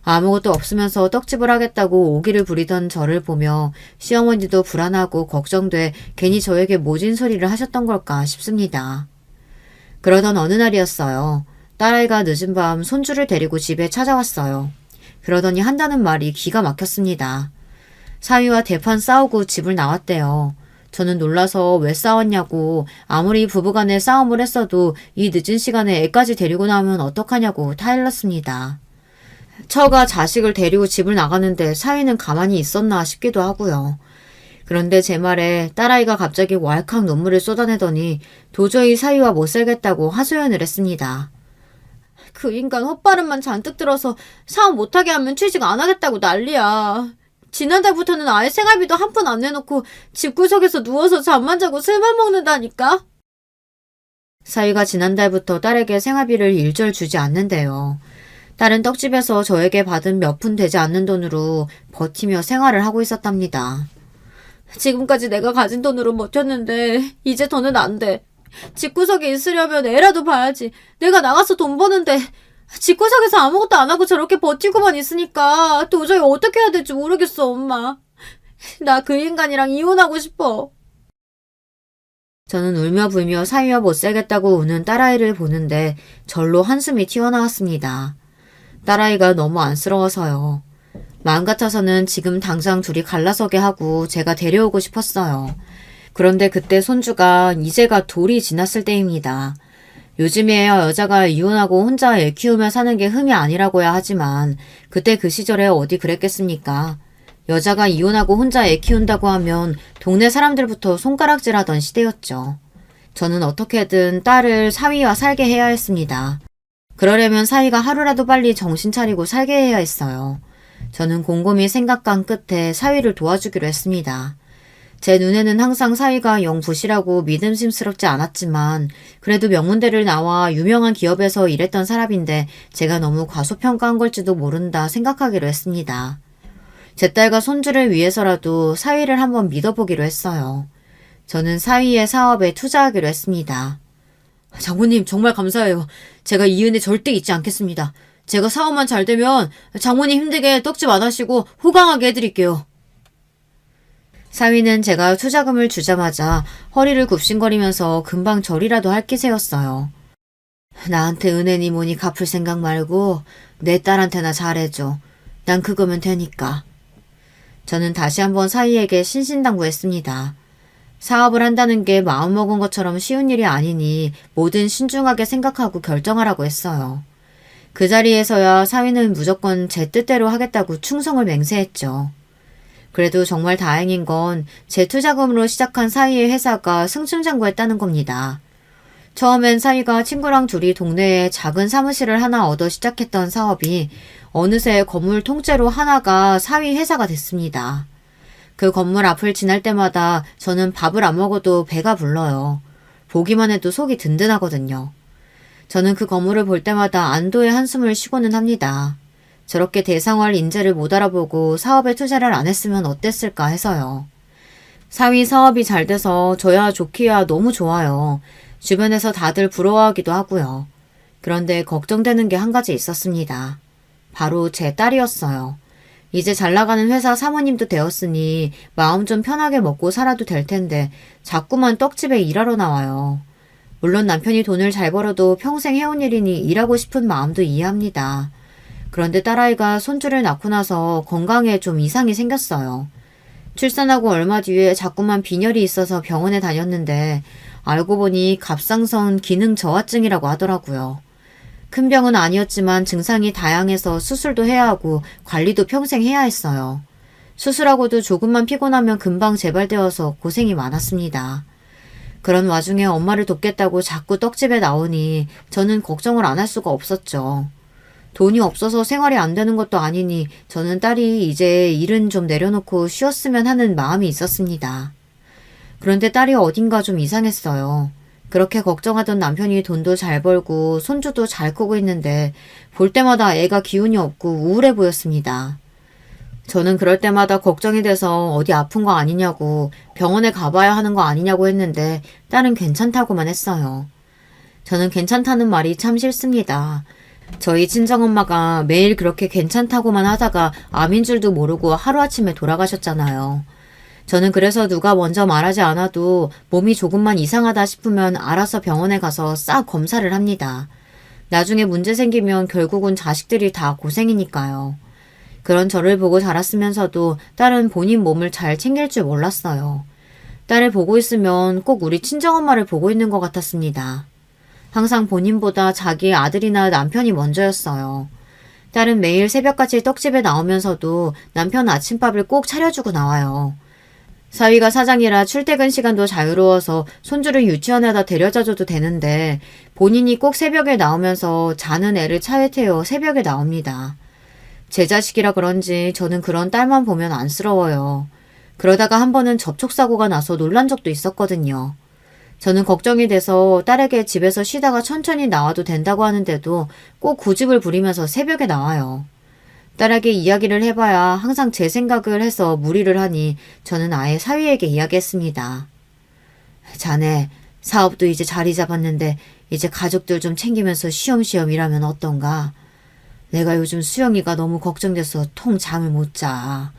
아무것도 없으면서 떡집을 하겠다고 오기를 부리던 저를 보며 시어머니도 불안하고 걱정돼 괜히 저에게 모진 소리를 하셨던 걸까 싶습니다. 그러던 어느 날이었어요. 딸아이가 늦은 밤 손주를 데리고 집에 찾아왔어요. 그러더니 한다는 말이 기가 막혔습니다. 사위와 대판 싸우고 집을 나왔대요. 저는 놀라서 왜 싸웠냐고 아무리 부부간에 싸움을 했어도 이 늦은 시간에 애까지 데리고 나오면 어떡하냐고 타일렀습니다. 처가 자식을 데리고 집을 나가는데 사위는 가만히 있었나 싶기도 하고요. 그런데 제 말에 딸아이가 갑자기 왈칵 눈물을 쏟아내더니 도저히 사위와 못 살겠다고 하소연을 했습니다. 그 인간 헛발음만 잔뜩 들어서 사업 못하게 하면 취직 안 하겠다고 난리야. 지난달부터는 아예 생활비도 한 푼 안 내놓고 집구석에서 누워서 잠만 자고 술만 먹는다니까. 사위가 지난달부터 딸에게 생활비를 일절 주지 않는데요. 딸은 떡집에서 저에게 받은 몇 푼 되지 않는 돈으로 버티며 생활을 하고 있었답니다. 지금까지 내가 가진 돈으로 버텼는데 이제 더는 안 돼. 집구석에 있으려면 애라도 봐야지. 내가 나가서 돈 버는데 집구석에서 아무것도 안 하고 저렇게 버티고만 있으니까 도저히 어떻게 해야 될지 모르겠어, 엄마. 나 그 인간이랑 이혼하고 싶어. 저는 울며 불며 사위와 못 살겠다고 우는 딸아이를 보는데 절로 한숨이 튀어나왔습니다. 딸아이가 너무 안쓰러워서요. 마음 같아서는 지금 당장 둘이 갈라서게 하고 제가 데려오고 싶었어요. 그런데 그때 손주가 이제가 돌이 지났을 때입니다. 요즘에야 여자가 이혼하고 혼자 애 키우며 사는 게 흠이 아니라고야 하지만 그때 그 시절에 어디 그랬겠습니까? 여자가 이혼하고 혼자 애 키운다고 하면 동네 사람들부터 손가락질하던 시대였죠. 저는 어떻게든 딸을 사위와 살게 해야 했습니다. 그러려면 사위가 하루라도 빨리 정신 차리고 살게 해야 했어요. 저는 곰곰이 생각한 끝에 사위를 도와주기로 했습니다. 제 눈에는 항상 사위가 영 부실하고 믿음심스럽지 않았지만 그래도 명문대를 나와 유명한 기업에서 일했던 사람인데 제가 너무 과소평가한 걸지도 모른다 생각하기로 했습니다. 제 딸과 손주를 위해서라도 사위를 한번 믿어보기로 했어요. 저는 사위의 사업에 투자하기로 했습니다. 장모님 정말 감사해요. 제가 이 은혜 절대 잊지 않겠습니다. 제가 사업만 잘 되면 장모님 힘들게 떡집 안 하시고 호강하게 해드릴게요. 사위는 제가 투자금을 주자마자 허리를 굽신거리면서 금방 절이라도 할 기세였어요. 나한테 은혜니 뭐니 갚을 생각 말고 내 딸한테나 잘해줘. 난 그거면 되니까. 저는 다시 한번 사위에게 신신당부했습니다. 사업을 한다는 게 마음먹은 것처럼 쉬운 일이 아니니 뭐든 신중하게 생각하고 결정하라고 했어요. 그 자리에서야 사위는 무조건 제 뜻대로 하겠다고 충성을 맹세했죠. 그래도 정말 다행인 건 제 투자금으로 시작한 사위의 회사가 승승장구했다는 겁니다. 처음엔 사위가 친구랑 둘이 동네에 작은 사무실을 하나 얻어 시작했던 사업이 어느새 건물 통째로 하나가 사위 회사가 됐습니다. 그 건물 앞을 지날 때마다 저는 밥을 안 먹어도 배가 불러요. 보기만 해도 속이 든든하거든요. 저는 그 건물을 볼 때마다 안도의 한숨을 쉬고는 합니다. 저렇게 대상화할 인재를 못 알아보고 사업에 투자를 안 했으면 어땠을까 해서요. 사위 사업이 잘 돼서 저야 좋기야 너무 좋아요. 주변에서 다들 부러워하기도 하고요. 그런데 걱정되는 게 한 가지 있었습니다. 바로 제 딸이었어요. 이제 잘 나가는 회사 사모님도 되었으니 마음 좀 편하게 먹고 살아도 될 텐데 자꾸만 떡집에 일하러 나와요. 물론 남편이 돈을 잘 벌어도 평생 해온 일이니 일하고 싶은 마음도 이해합니다. 그런데 딸아이가 손주를 낳고 나서 건강에 좀 이상이 생겼어요. 출산하고 얼마 뒤에 자꾸만 빈혈이 있어서 병원에 다녔는데 알고 보니 갑상선 기능 저하증이라고 하더라고요. 큰 병은 아니었지만 증상이 다양해서 수술도 해야 하고 관리도 평생 해야 했어요. 수술하고도 조금만 피곤하면 금방 재발되어서 고생이 많았습니다. 그런 와중에 엄마를 돕겠다고 자꾸 떡집에 나오니 저는 걱정을 안 할 수가 없었죠. 돈이 없어서 생활이 안 되는 것도 아니니 저는 딸이 이제 일은 좀 내려놓고 쉬었으면 하는 마음이 있었습니다. 그런데 딸이 어딘가 좀 이상했어요. 그렇게 걱정하던 남편이 돈도 잘 벌고 손주도 잘 크고 있는데 볼 때마다 애가 기운이 없고 우울해 보였습니다. 저는 그럴 때마다 걱정이 돼서 어디 아픈 거 아니냐고 병원에 가봐야 하는 거 아니냐고 했는데 딸은 괜찮다고만 했어요. 저는 괜찮다는 말이 참 싫습니다. 저희 친정엄마가 매일 그렇게 괜찮다고만 하다가 암인 줄도 모르고 하루아침에 돌아가셨잖아요. 저는 그래서 누가 먼저 말하지 않아도 몸이 조금만 이상하다 싶으면 알아서 병원에 가서 싹 검사를 합니다. 나중에 문제 생기면 결국은 자식들이 다 고생이니까요. 그런 저를 보고 자랐으면서도 딸은 본인 몸을 잘 챙길 줄 몰랐어요. 딸을 보고 있으면 꼭 우리 친정엄마를 보고 있는 것 같았습니다. 항상 본인보다 자기의 아들이나 남편이 먼저였어요. 딸은 매일 새벽까지 떡집에 나오면서도 남편 아침밥을 꼭 차려주고 나와요. 사위가 사장이라 출퇴근 시간도 자유로워서 손주를 유치원에다 데려다줘도 되는데 본인이 꼭 새벽에 나오면서 자는 애를 차에 태워 새벽에 나옵니다. 제 자식이라 그런지 저는 그런 딸만 보면 안쓰러워요. 그러다가 한 번은 접촉사고가 나서 놀란 적도 있었거든요. 저는 걱정이 돼서 딸에게 집에서 쉬다가 천천히 나와도 된다고 하는데도 꼭 고집을 부리면서 새벽에 나와요. 딸에게 이야기를 해봐야 항상 제 생각을 해서 무리를 하니 저는 아예 사위에게 이야기했습니다. 자네, 사업도 이제 자리 잡았는데 이제 가족들 좀 챙기면서 쉬엄쉬엄 일하면 어떤가? 내가 요즘 수영이가 너무 걱정돼서 통 잠을 못 자.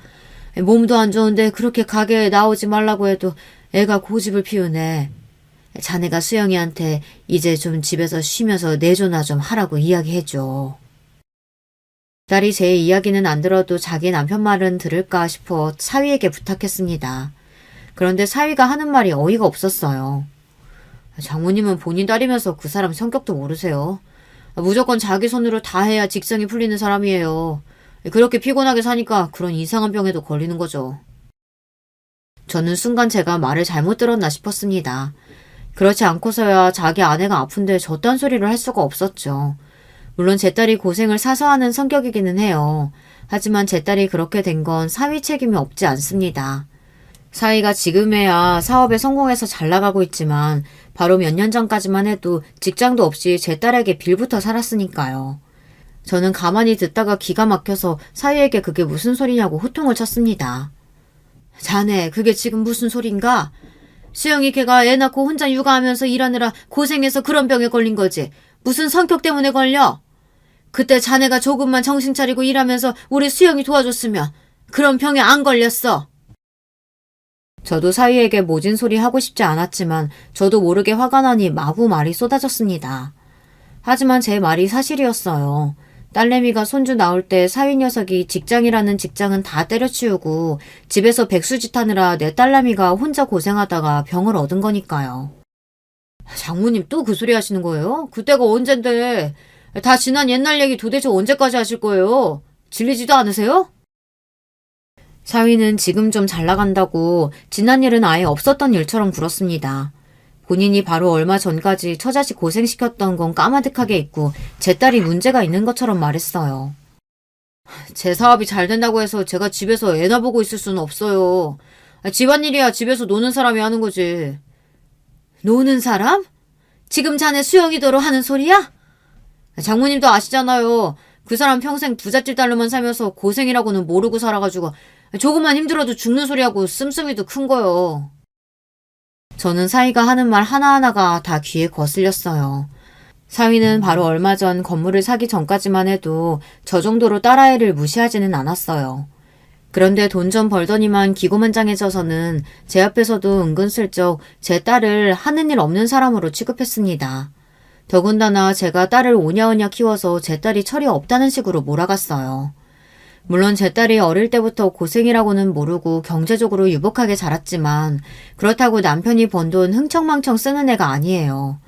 몸도 안 좋은데 그렇게 가게에 나오지 말라고 해도 애가 고집을 피우네. 자네가 수영이한테 이제 좀 집에서 쉬면서 내조나 좀 하라고 이야기해줘. 딸이 제 이야기는 안 들어도 자기 남편 말은 들을까 싶어 사위에게 부탁했습니다. 그런데 사위가 하는 말이 어이가 없었어요. 장모님은 본인 딸이면서 그 사람 성격도 모르세요. 무조건 자기 손으로 다 해야 직성이 풀리는 사람이에요. 그렇게 피곤하게 사니까 그런 이상한 병에도 걸리는 거죠. 저는 순간 제가 말을 잘못 들었나 싶었습니다. 그렇지 않고서야 자기 아내가 아픈데 저딴 소리를 할 수가 없었죠. 물론 제 딸이 고생을 사서 하는 성격이기는 해요. 하지만 제 딸이 그렇게 된 건 사위 책임이 없지 않습니다. 사위가 지금에야 사업에 성공해서 잘 나가고 있지만 바로 몇 년 전까지만 해도 직장도 없이 제 딸에게 빌부터 살았으니까요. 저는 가만히 듣다가 기가 막혀서 사위에게 그게 무슨 소리냐고 호통을 쳤습니다. 자네, 그게 지금 무슨 소린가? 수영이 걔가 애 낳고 혼자 육아하면서 일하느라 고생해서 그런 병에 걸린 거지. 무슨 성격 때문에 걸려? 그때 자네가 조금만 정신 차리고 일하면서 우리 수영이 도와줬으면 그런 병에 안 걸렸어. 저도 사위에게 모진 소리 하고 싶지 않았지만 저도 모르게 화가 나니 마구 말이 쏟아졌습니다. 하지만 제 말이 사실이었어요. 딸내미가 손주 낳을 때 사위 녀석이 직장이라는 직장은 다 때려치우고 집에서 백수짓 하느라 내 딸내미가 혼자 고생하다가 병을 얻은 거니까요. 장모님 또 그 소리 하시는 거예요? 그때가 언젠데. 다 지난 옛날 얘기 도대체 언제까지 하실 거예요? 질리지도 않으세요? 사위는 지금 좀 잘 나간다고 지난 일은 아예 없었던 일처럼 굴었습니다. 본인이 바로 얼마 전까지 처자식 고생시켰던 건 까마득하게 잊고 제 딸이 문제가 있는 것처럼 말했어요. 제 사업이 잘 된다고 해서 제가 집에서 애나 보고 있을 수는 없어요. 집안일이야 집에서 노는 사람이 하는 거지. 노는 사람? 지금 자네 수영이더러 하는 소리야? 장모님도 아시잖아요. 그 사람 평생 부잣집 딸로만 살면서 고생이라고는 모르고 살아가지고 조금만 힘들어도 죽는 소리하고 씀씀이도 큰 거요. 저는 사위가 하는 말 하나하나가 다 귀에 거슬렸어요. 사위는 바로 얼마 전 건물을 사기 전까지만 해도 저 정도로 딸아이를 무시하지는 않았어요. 그런데 돈 좀 벌더니만 기고만장해져서는 제 앞에서도 은근슬쩍 제 딸을 하는 일 없는 사람으로 취급했습니다. 더군다나 제가 딸을 오냐오냐 키워서 제 딸이 철이 없다는 식으로 몰아갔어요. 물론 제 딸이 어릴 때부터 고생이라고는 모르고 경제적으로 유복하게 자랐지만 그렇다고 남편이 번 돈 흥청망청 쓰는 애가 아니에요.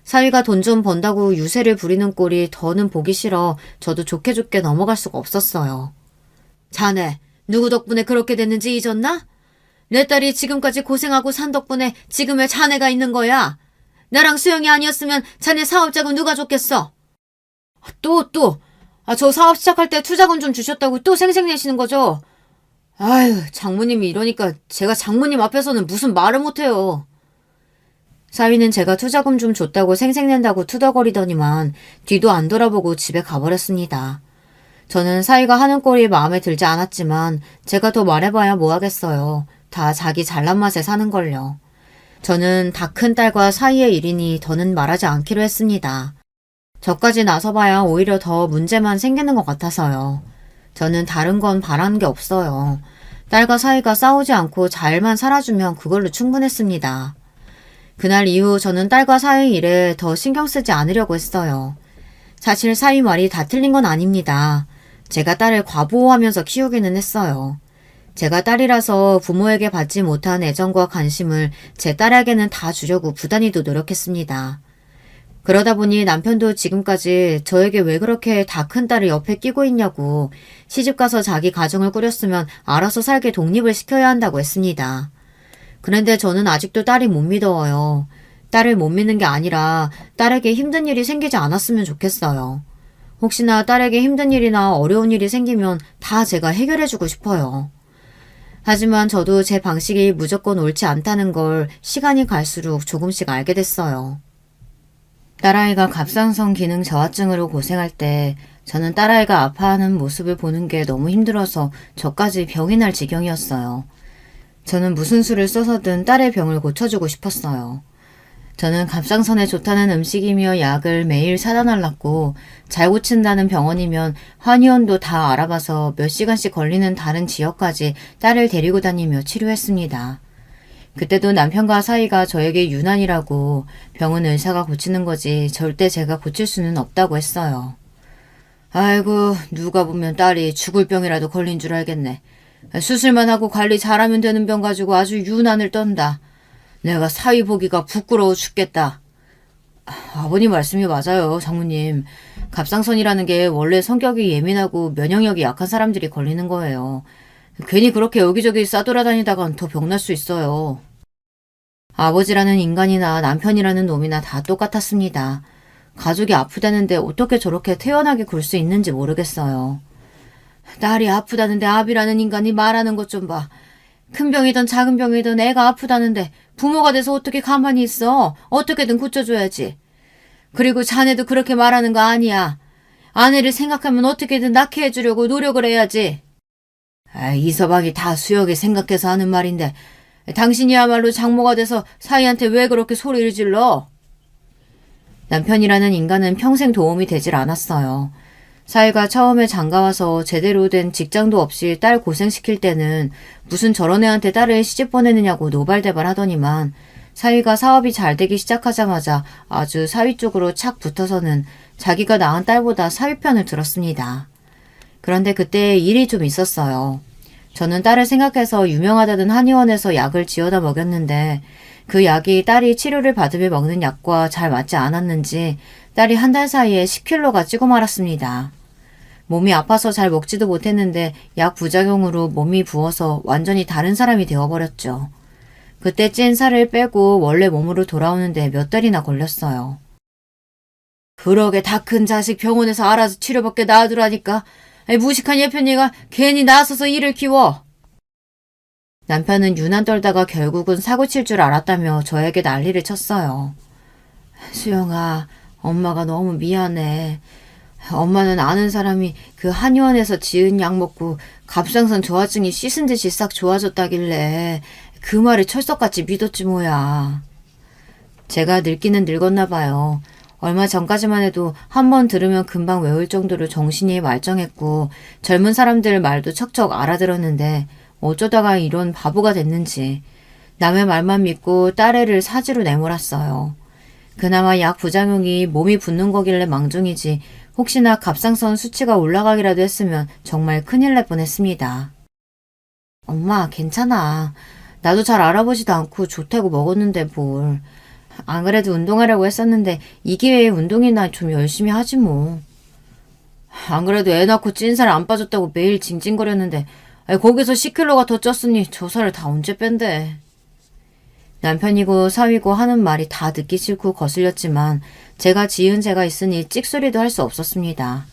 사위가 돈 좀 번다고 유세를 부리는 꼴이 더는 보기 싫어 저도 좋게 좋게 넘어갈 수가 없었어요. 자네, 누구 덕분에 그렇게 됐는지 잊었나? 내 딸이 지금까지 고생하고 산 덕분에 지금의 자네가 있는 거야. 나랑 수영이 아니었으면 자네 사업자금 누가 줬겠어? 저 사업 시작할 때 투자금 좀 주셨다고 또 생색내시는 거죠? 아유, 장모님이 이러니까 제가 장모님 앞에서는 무슨 말을 못해요. 사위는 제가 투자금 좀 줬다고 생색낸다고 투덜거리더니만 뒤도 안 돌아보고 집에 가버렸습니다. 저는 사위가 하는 꼴이 마음에 들지 않았지만 제가 더 말해봐야 뭐하겠어요. 다 자기 잘난 맛에 사는걸요. 저는 다 큰 딸과 사위의 일이니 더는 말하지 않기로 했습니다. 저까지 나서봐야 오히려 더 문제만 생기는 것 같아서요. 저는 다른 건 바라는 게 없어요. 딸과 사위가 싸우지 않고 잘만 살아주면 그걸로 충분했습니다. 그날 이후 저는 딸과 사위 일에 더 신경 쓰지 않으려고 했어요. 사실 사위 말이 다 틀린 건 아닙니다. 제가 딸을 과보호하면서 키우기는 했어요. 제가 딸이라서 부모에게 받지 못한 애정과 관심을 제 딸에게는 다 주려고 부단히도 노력했습니다. 그러다 보니 남편도 지금까지 저에게 왜 그렇게 다 큰 딸을 옆에 끼고 있냐고 시집가서 자기 가정을 꾸렸으면 알아서 살게 독립을 시켜야 한다고 했습니다. 그런데 저는 아직도 딸이 못 믿어요. 딸을 못 믿는 게 아니라 딸에게 힘든 일이 생기지 않았으면 좋겠어요. 혹시나 딸에게 힘든 일이나 어려운 일이 생기면 다 제가 해결해주고 싶어요. 하지만 저도 제 방식이 무조건 옳지 않다는 걸 시간이 갈수록 조금씩 알게 됐어요. 딸아이가 갑상선 기능 저하증으로 고생할 때 저는 딸아이가 아파하는 모습을 보는 게 너무 힘들어서 저까지 병이 날 지경이었어요. 저는 무슨 수를 써서든 딸의 병을 고쳐주고 싶었어요. 저는 갑상선에 좋다는 음식이며 약을 매일 사다 달랐고 잘 고친다는 병원이면 한의원도 다 알아봐서 몇 시간씩 걸리는 다른 지역까지 딸을 데리고 다니며 치료했습니다. 그때도 남편과 사이가 저에게 유난이라고 병은 의사가 고치는 거지 절대 제가 고칠 수는 없다고 했어요. 아이고 누가 보면 딸이 죽을 병이라도 걸린 줄 알겠네. 수술만 하고 관리 잘하면 되는 병 가지고 아주 유난을 떤다. 내가 사위 보기가 부끄러워 죽겠다. 아버님 말씀이 맞아요, 장모님. 갑상선이라는 게 원래 성격이 예민하고 면역력이 약한 사람들이 걸리는 거예요. 괜히 그렇게 여기저기 싸돌아다니다간 더 병날 수 있어요. 아버지라는 인간이나 남편이라는 놈이나 다 똑같았습니다. 가족이 아프다는데 어떻게 저렇게 태연하게 굴 수 있는지 모르겠어요. 딸이 아프다는데 아비라는 인간이 말하는 것 좀 봐. 큰 병이든 작은 병이든 애가 아프다는데 부모가 돼서 어떻게 가만히 있어. 어떻게든 고쳐줘야지. 그리고 자네도 그렇게 말하는 거 아니야. 아내를 생각하면 어떻게든 낳게 해주려고 노력을 해야지. 이 서방이 다 수역에 생각해서 하는 말인데 당신이야말로 장모가 돼서 사위한테 왜 그렇게 소리를 질러? 남편이라는 인간은 평생 도움이 되질 않았어요. 사위가 처음에 장가와서 제대로 된 직장도 없이 딸 고생시킬 때는 무슨 저런 애한테 딸을 시집 보내느냐고 노발대발 하더니만 사위가 사업이 잘 되기 시작하자마자 아주 사위 쪽으로 착 붙어서는 자기가 낳은 딸보다 사위 편을 들었습니다. 그런데 그때 일이 좀 있었어요. 저는 딸을 생각해서 유명하다던 한의원에서 약을 지어다 먹였는데 그 약이 딸이 치료를 받으며 먹는 약과 잘 맞지 않았는지 딸이 한 달 사이에 10kg가 찌고 말았습니다. 몸이 아파서 잘 먹지도 못했는데 약 부작용으로 몸이 부어서 완전히 다른 사람이 되어버렸죠. 그때 찐 살을 빼고 원래 몸으로 돌아오는데 몇 달이나 걸렸어요. 그러게 다 큰 자식 병원에서 알아서 치료받게 놔두라니까. 무식한 예편이가 괜히 나서서 일을 키워. 남편은 유난 떨다가 결국은 사고 칠 줄 알았다며 저에게 난리를 쳤어요. 수영아, 엄마가 너무 미안해. 엄마는 아는 사람이 그 한의원에서 지은 약 먹고 갑상선 저하증이 씻은 듯이 싹 좋아졌다길래 그 말을 철석같이 믿었지 뭐야. 제가 늙기는 늙었나 봐요. 얼마 전까지만 해도 한 번 들으면 금방 외울 정도로 정신이 말짱했고 젊은 사람들 말도 척척 알아들었는데 어쩌다가 이런 바보가 됐는지 남의 말만 믿고 딸애를 사지로 내몰았어요. 그나마 약 부작용이 몸이 붓는 거길래 망정이지 혹시나 갑상선 수치가 올라가기라도 했으면 정말 큰일 날 뻔했습니다. 엄마, 괜찮아. 나도 잘 알아보지도 않고 좋다고 먹었는데 뭘. 안 그래도 운동하려고 했었는데 이 기회에 운동이나 좀 열심히 하지 뭐. 안 그래도 애 낳고 찐살 안 빠졌다고 매일 징징거렸는데 거기서 10kg가 더 쪘으니 저 살을 다 언제 뺀대. 남편이고 사위고 하는 말이 다 듣기 싫고 거슬렸지만 제가 지은 죄가 있으니 찍소리도 할 수 없었습니다.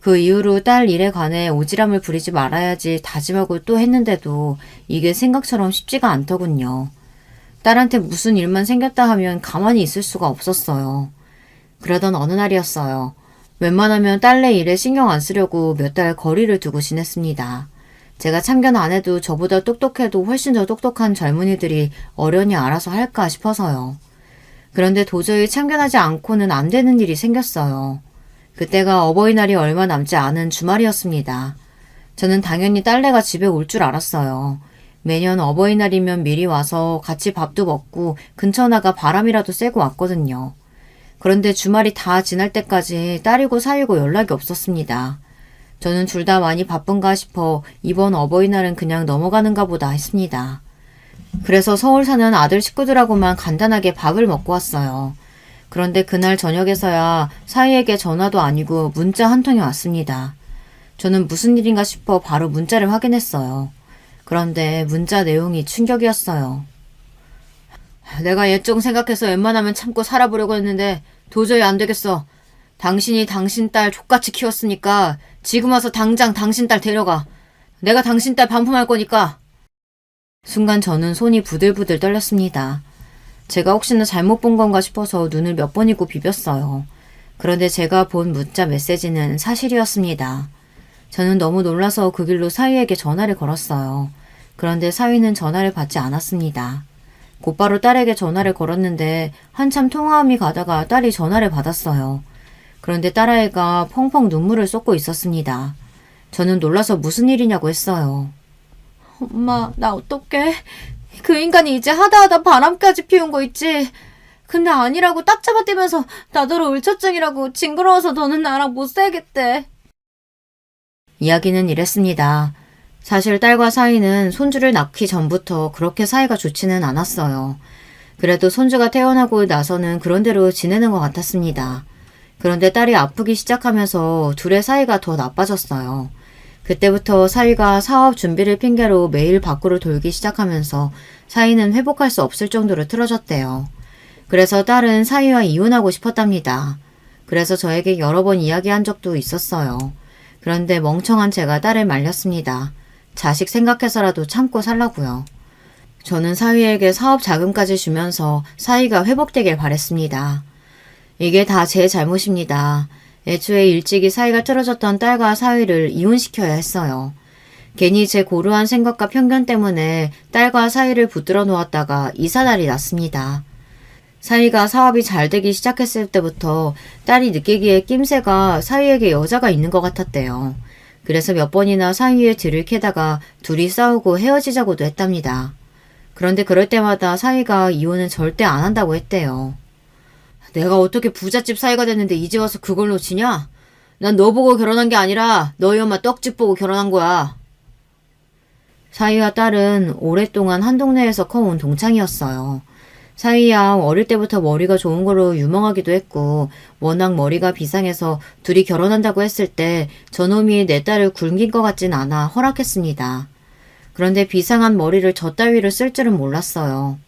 그 이후로 딸 일에 관해 오지랖을 부리지 말아야지 다짐하고 또 했는데도 이게 생각처럼 쉽지가 않더군요. 딸한테 무슨 일만 생겼다 하면 가만히 있을 수가 없었어요. 그러던 어느 날이었어요. 웬만하면 딸내 일에 신경 안 쓰려고 몇 달 거리를 두고 지냈습니다. 제가 참견 안 해도 저보다 똑똑해도 훨씬 더 똑똑한 젊은이들이 어련히 알아서 할까 싶어서요. 그런데 도저히 참견하지 않고는 안 되는 일이 생겼어요. 그때가 어버이날이 얼마 남지 않은 주말이었습니다. 저는 당연히 딸내가 집에 올 줄 알았어요. 매년 어버이날이면 미리 와서 같이 밥도 먹고 근처 나가 바람이라도 쐬고 왔거든요. 그런데 주말이 다 지날 때까지 딸이고 사위고 연락이 없었습니다. 저는 둘 다 많이 바쁜가 싶어 이번 어버이날은 그냥 넘어가는가 보다 했습니다. 그래서 서울 사는 아들 식구들하고만 간단하게 밥을 먹고 왔어요. 그런데 그날 저녁에서야 사위에게 전화도 아니고 문자 한 통이 왔습니다. 저는 무슨 일인가 싶어 바로 문자를 확인했어요. 그런데 문자 내용이 충격이었어요. 내가 얘 좀 생각해서 웬만하면 참고 살아보려고 했는데 도저히 안 되겠어. 당신이 당신 딸 족같이 키웠으니까 지금 와서 당장 당신 딸 데려가. 내가 당신 딸 반품할 거니까. 순간 저는 손이 부들부들 떨렸습니다. 제가 혹시나 잘못 본 건가 싶어서 눈을 몇 번이고 비볐어요. 그런데 제가 본 문자 메시지는 사실이었습니다. 저는 너무 놀라서 그 길로 사위에게 전화를 걸었어요. 그런데 사위는 전화를 받지 않았습니다. 곧바로 딸에게 전화를 걸었는데 한참 통화음이 가다가 딸이 전화를 받았어요. 그런데 딸아이가 펑펑 눈물을 쏟고 있었습니다. 저는 놀라서 무슨 일이냐고 했어요. 엄마, 나 어떡해? 그 인간이 이제 하다하다 바람까지 피운 거 있지? 근데 아니라고 딱 잡아떼면서 나더러 울처증이라고 징그러워서 너는 나랑 못 살겠대. 이야기는 이랬습니다. 사실 딸과 사위는 손주를 낳기 전부터 그렇게 사이가 좋지는 않았어요. 그래도 손주가 태어나고 나서는 그런대로 지내는 것 같았습니다. 그런데 딸이 아프기 시작하면서 둘의 사이가 더 나빠졌어요. 그때부터 사위가 사업 준비를 핑계로 매일 밖으로 돌기 시작하면서 사위는 회복할 수 없을 정도로 틀어졌대요. 그래서 딸은 사위와 이혼하고 싶었답니다. 그래서 저에게 여러 번 이야기한 적도 있었어요. 그런데 멍청한 제가 딸을 말렸습니다. 자식 생각해서라도 참고 살라고요. 저는 사위에게 사업 자금까지 주면서 사위가 회복되길 바랬습니다. 이게 다 제 잘못입니다. 애초에 일찍이 사이가 틀어졌던 딸과 사위를 이혼시켜야 했어요. 괜히 제 고루한 생각과 편견 때문에 딸과 사위를 붙들어 놓았다가 이사날이 났습니다. 사위가 사업이 잘 되기 시작했을 때부터 딸이 느끼기에 낌새가 사위에게 여자가 있는 것 같았대요. 그래서 몇 번이나 사위의 뒤를 캐다가 둘이 싸우고 헤어지자고도 했답니다. 그런데 그럴 때마다 사위가 이혼은 절대 안 한다고 했대요. 내가 어떻게 부잣집 사위가 됐는데 이제 와서 그걸 놓치냐? 난 너 보고 결혼한 게 아니라 너희 엄마 떡집 보고 결혼한 거야. 사위와 딸은 오랫동안 한 동네에서 커온 동창이었어요. 사위야 어릴 때부터 머리가 좋은 걸로 유명하기도 했고 워낙 머리가 비상해서 둘이 결혼한다고 했을 때 저놈이 내 딸을 굶긴 것 같진 않아 허락했습니다. 그런데 비상한 머리를 저 따위로 쓸 줄은 몰랐어요.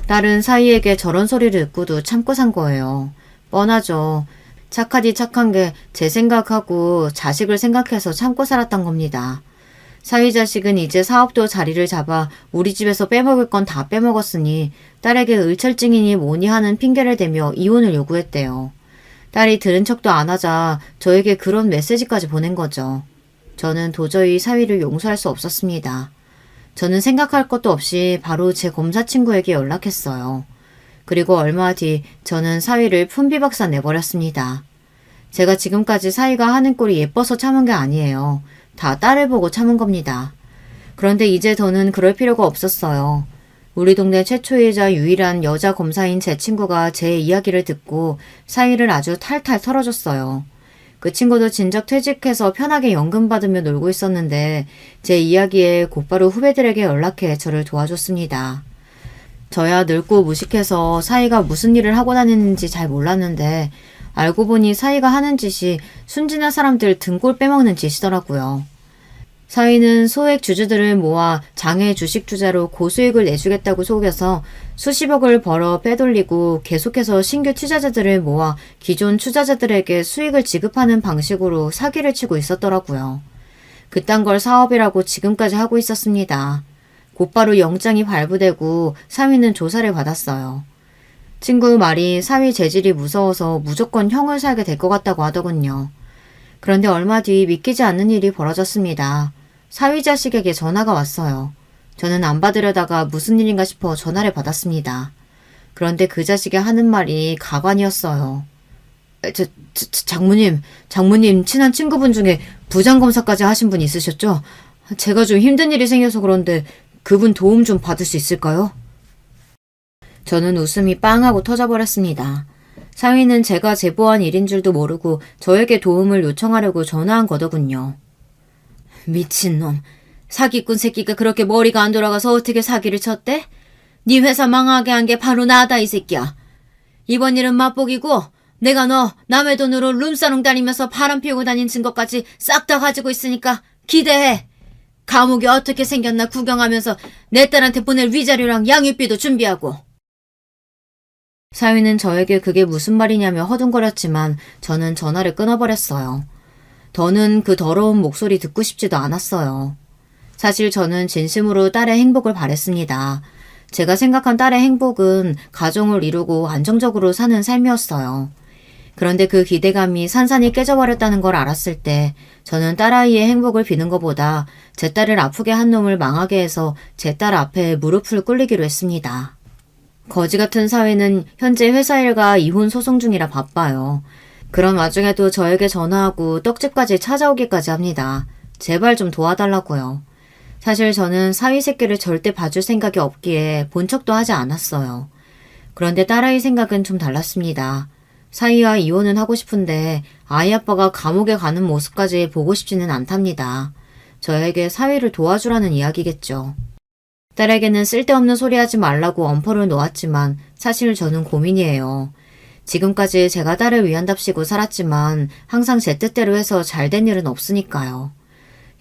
딸은 사위에게 저런 소리를 듣고도 참고 산 거예요. 뻔하죠. 착하디 착한 게 제 생각하고 자식을 생각해서 참고 살았던 겁니다. 사위 자식은 이제 사업도 자리를 잡아 우리 집에서 빼먹을 건 다 빼먹었으니 딸에게 의철증이니 뭐니 하는 핑계를 대며 이혼을 요구했대요. 딸이 들은 척도 안 하자 저에게 그런 메시지까지 보낸 거죠. 저는 도저히 사위를 용서할 수 없었습니다. 저는 생각할 것도 없이 바로 제 검사 친구에게 연락했어요. 그리고 얼마 뒤 저는 사위를 품비박산 내버렸습니다. 제가 지금까지 사위가 하는 꼴이 예뻐서 참은 게 아니에요. 다 딸을 보고 참은 겁니다. 그런데 이제 더는 그럴 필요가 없었어요. 우리 동네 최초이자 유일한 여자 검사인 제 친구가 제 이야기를 듣고 사위를 아주 탈탈 털어줬어요. 그 친구도 진작 퇴직해서 편하게 연금 받으며 놀고 있었는데 제 이야기에 곧바로 후배들에게 연락해 저를 도와줬습니다. 저야 늙고 무식해서 사위가 무슨 일을 하고 다니는지 잘 몰랐는데 알고 보니 사위가 하는 짓이 순진한 사람들 등골 빼먹는 짓이더라고요. 사위는 소액 주주들을 모아 장외 주식 투자로 고수익을 내주겠다고 속여서 수십억을 벌어 빼돌리고 계속해서 신규 투자자들을 모아 기존 투자자들에게 수익을 지급하는 방식으로 사기를 치고 있었더라고요. 그딴 걸 사업이라고 지금까지 하고 있었습니다. 곧바로 영장이 발부되고 사위는 조사를 받았어요. 친구 말이 사위 재질이 무서워서 무조건 형을 살게 될 것 같다고 하더군요. 그런데 얼마 뒤 믿기지 않는 일이 벌어졌습니다. 사위 자식에게 전화가 왔어요. 저는 안 받으려다가 무슨 일인가 싶어 전화를 받았습니다. 그런데 그 자식이 하는 말이 가관이었어요. 장모님 친한 친구분 중에 부장검사까지 하신 분 있으셨죠? 제가 좀 힘든 일이 생겨서 그런데 그분 도움 좀 받을 수 있을까요? 저는 웃음이 빵 하고 터져버렸습니다. 사위는 제가 제보한 일인 줄도 모르고 저에게 도움을 요청하려고 전화한 거더군요. 미친놈. 사기꾼 새끼가 그렇게 머리가 안 돌아가서 어떻게 사기를 쳤대? 네 회사 망하게 한 게 바로 나다 이 새끼야. 이번 일은 맛보기고 내가 너 남의 돈으로 룸사롱 다니면서 바람 피우고 다닌 증거까지 싹 다 가지고 있으니까 기대해. 감옥이 어떻게 생겼나 구경하면서 내 딸한테 보낼 위자료랑 양육비도 준비하고. 사위는 저에게 그게 무슨 말이냐며 허둥거렸지만 저는 전화를 끊어버렸어요. 더는 그 더러운 목소리 듣고 싶지도 않았어요. 사실 저는 진심으로 딸의 행복을 바랬습니다. 제가 생각한 딸의 행복은 가정을 이루고 안정적으로 사는 삶이었어요. 그런데 그 기대감이 산산이 깨져버렸다는 걸 알았을 때 저는 딸아이의 행복을 비는 것보다 제 딸을 아프게 한 놈을 망하게 해서 제 딸 앞에 무릎을 꿇리기로 했습니다. 거지 같은 사회는 현재 회사 일과 이혼 소송 중이라 바빠요. 그런 와중에도 저에게 전화하고 떡집까지 찾아오기까지 합니다. 제발 좀 도와달라고요. 사실 저는 사위 새끼를 절대 봐줄 생각이 없기에 본 척도 하지 않았어요. 그런데 딸아이 생각은 좀 달랐습니다. 사위와 이혼은 하고 싶은데 아이 아빠가 감옥에 가는 모습까지 보고 싶지는 않답니다. 저에게 사위를 도와주라는 이야기겠죠. 딸에게는 쓸데없는 소리 하지 말라고 엄포를 놓았지만 사실 저는 고민이에요. 지금까지 제가 딸을 위한답시고 살았지만 항상 제 뜻대로 해서 잘된 일은 없으니까요.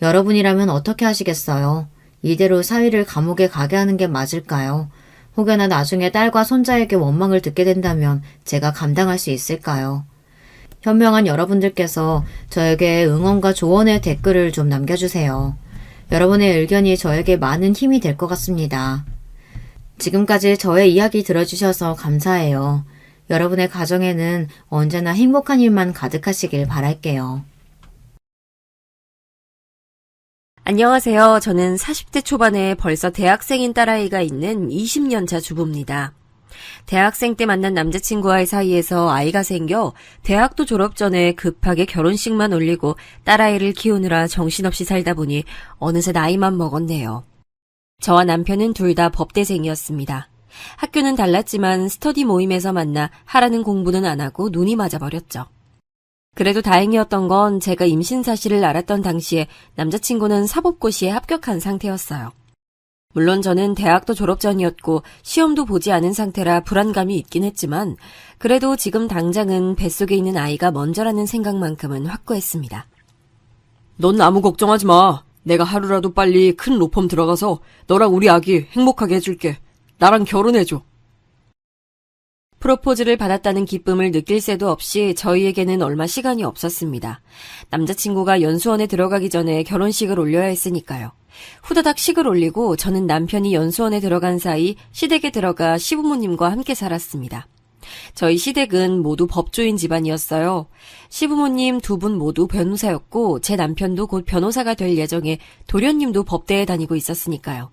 여러분이라면 어떻게 하시겠어요? 이대로 사위를 감옥에 가게 하는 게 맞을까요? 혹여나 나중에 딸과 손자에게 원망을 듣게 된다면 제가 감당할 수 있을까요? 현명한 여러분들께서 저에게 응원과 조언의 댓글을 좀 남겨주세요. 여러분의 의견이 저에게 많은 힘이 될 것 같습니다. 지금까지 저의 이야기 들어주셔서 감사해요. 여러분의 가정에는 언제나 행복한 일만 가득하시길 바랄게요. 안녕하세요. 저는 40대 초반에 벌써 대학생인 딸아이가 있는 20년차 주부입니다. 대학생 때 만난 남자친구와의 사이에서 아이가 생겨 대학도 졸업 전에 급하게 결혼식만 올리고 딸아이를 키우느라 정신없이 살다 보니 어느새 나이만 먹었네요. 저와 남편은 둘 다 법대생이었습니다. 학교는 달랐지만 스터디 모임에서 만나 하라는 공부는 안 하고 눈이 맞아버렸죠. 그래도 다행이었던 건 제가 임신 사실을 알았던 당시에 남자친구는 사법고시에 합격한 상태였어요. 물론 저는 대학도 졸업 전이었고 시험도 보지 않은 상태라 불안감이 있긴 했지만 그래도 지금 당장은 뱃속에 있는 아이가 먼저라는 생각만큼은 확고했습니다. 넌 아무 걱정하지 마. 내가 하루라도 빨리 큰 로펌 들어가서 너랑 우리 아기 행복하게 해줄게. 나랑 결혼해줘. 프로포즈를 받았다는 기쁨을 느낄 새도 없이 저희에게는 얼마 시간이 없었습니다. 남자친구가 연수원에 들어가기 전에 결혼식을 올려야 했으니까요. 후다닥 식을 올리고 저는 남편이 연수원에 들어간 사이 시댁에 들어가 시부모님과 함께 살았습니다. 저희 시댁은 모두 법조인 집안이었어요. 시부모님 두 분 모두 변호사였고 제 남편도 곧 변호사가 될 예정에 도련님도 법대에 다니고 있었으니까요.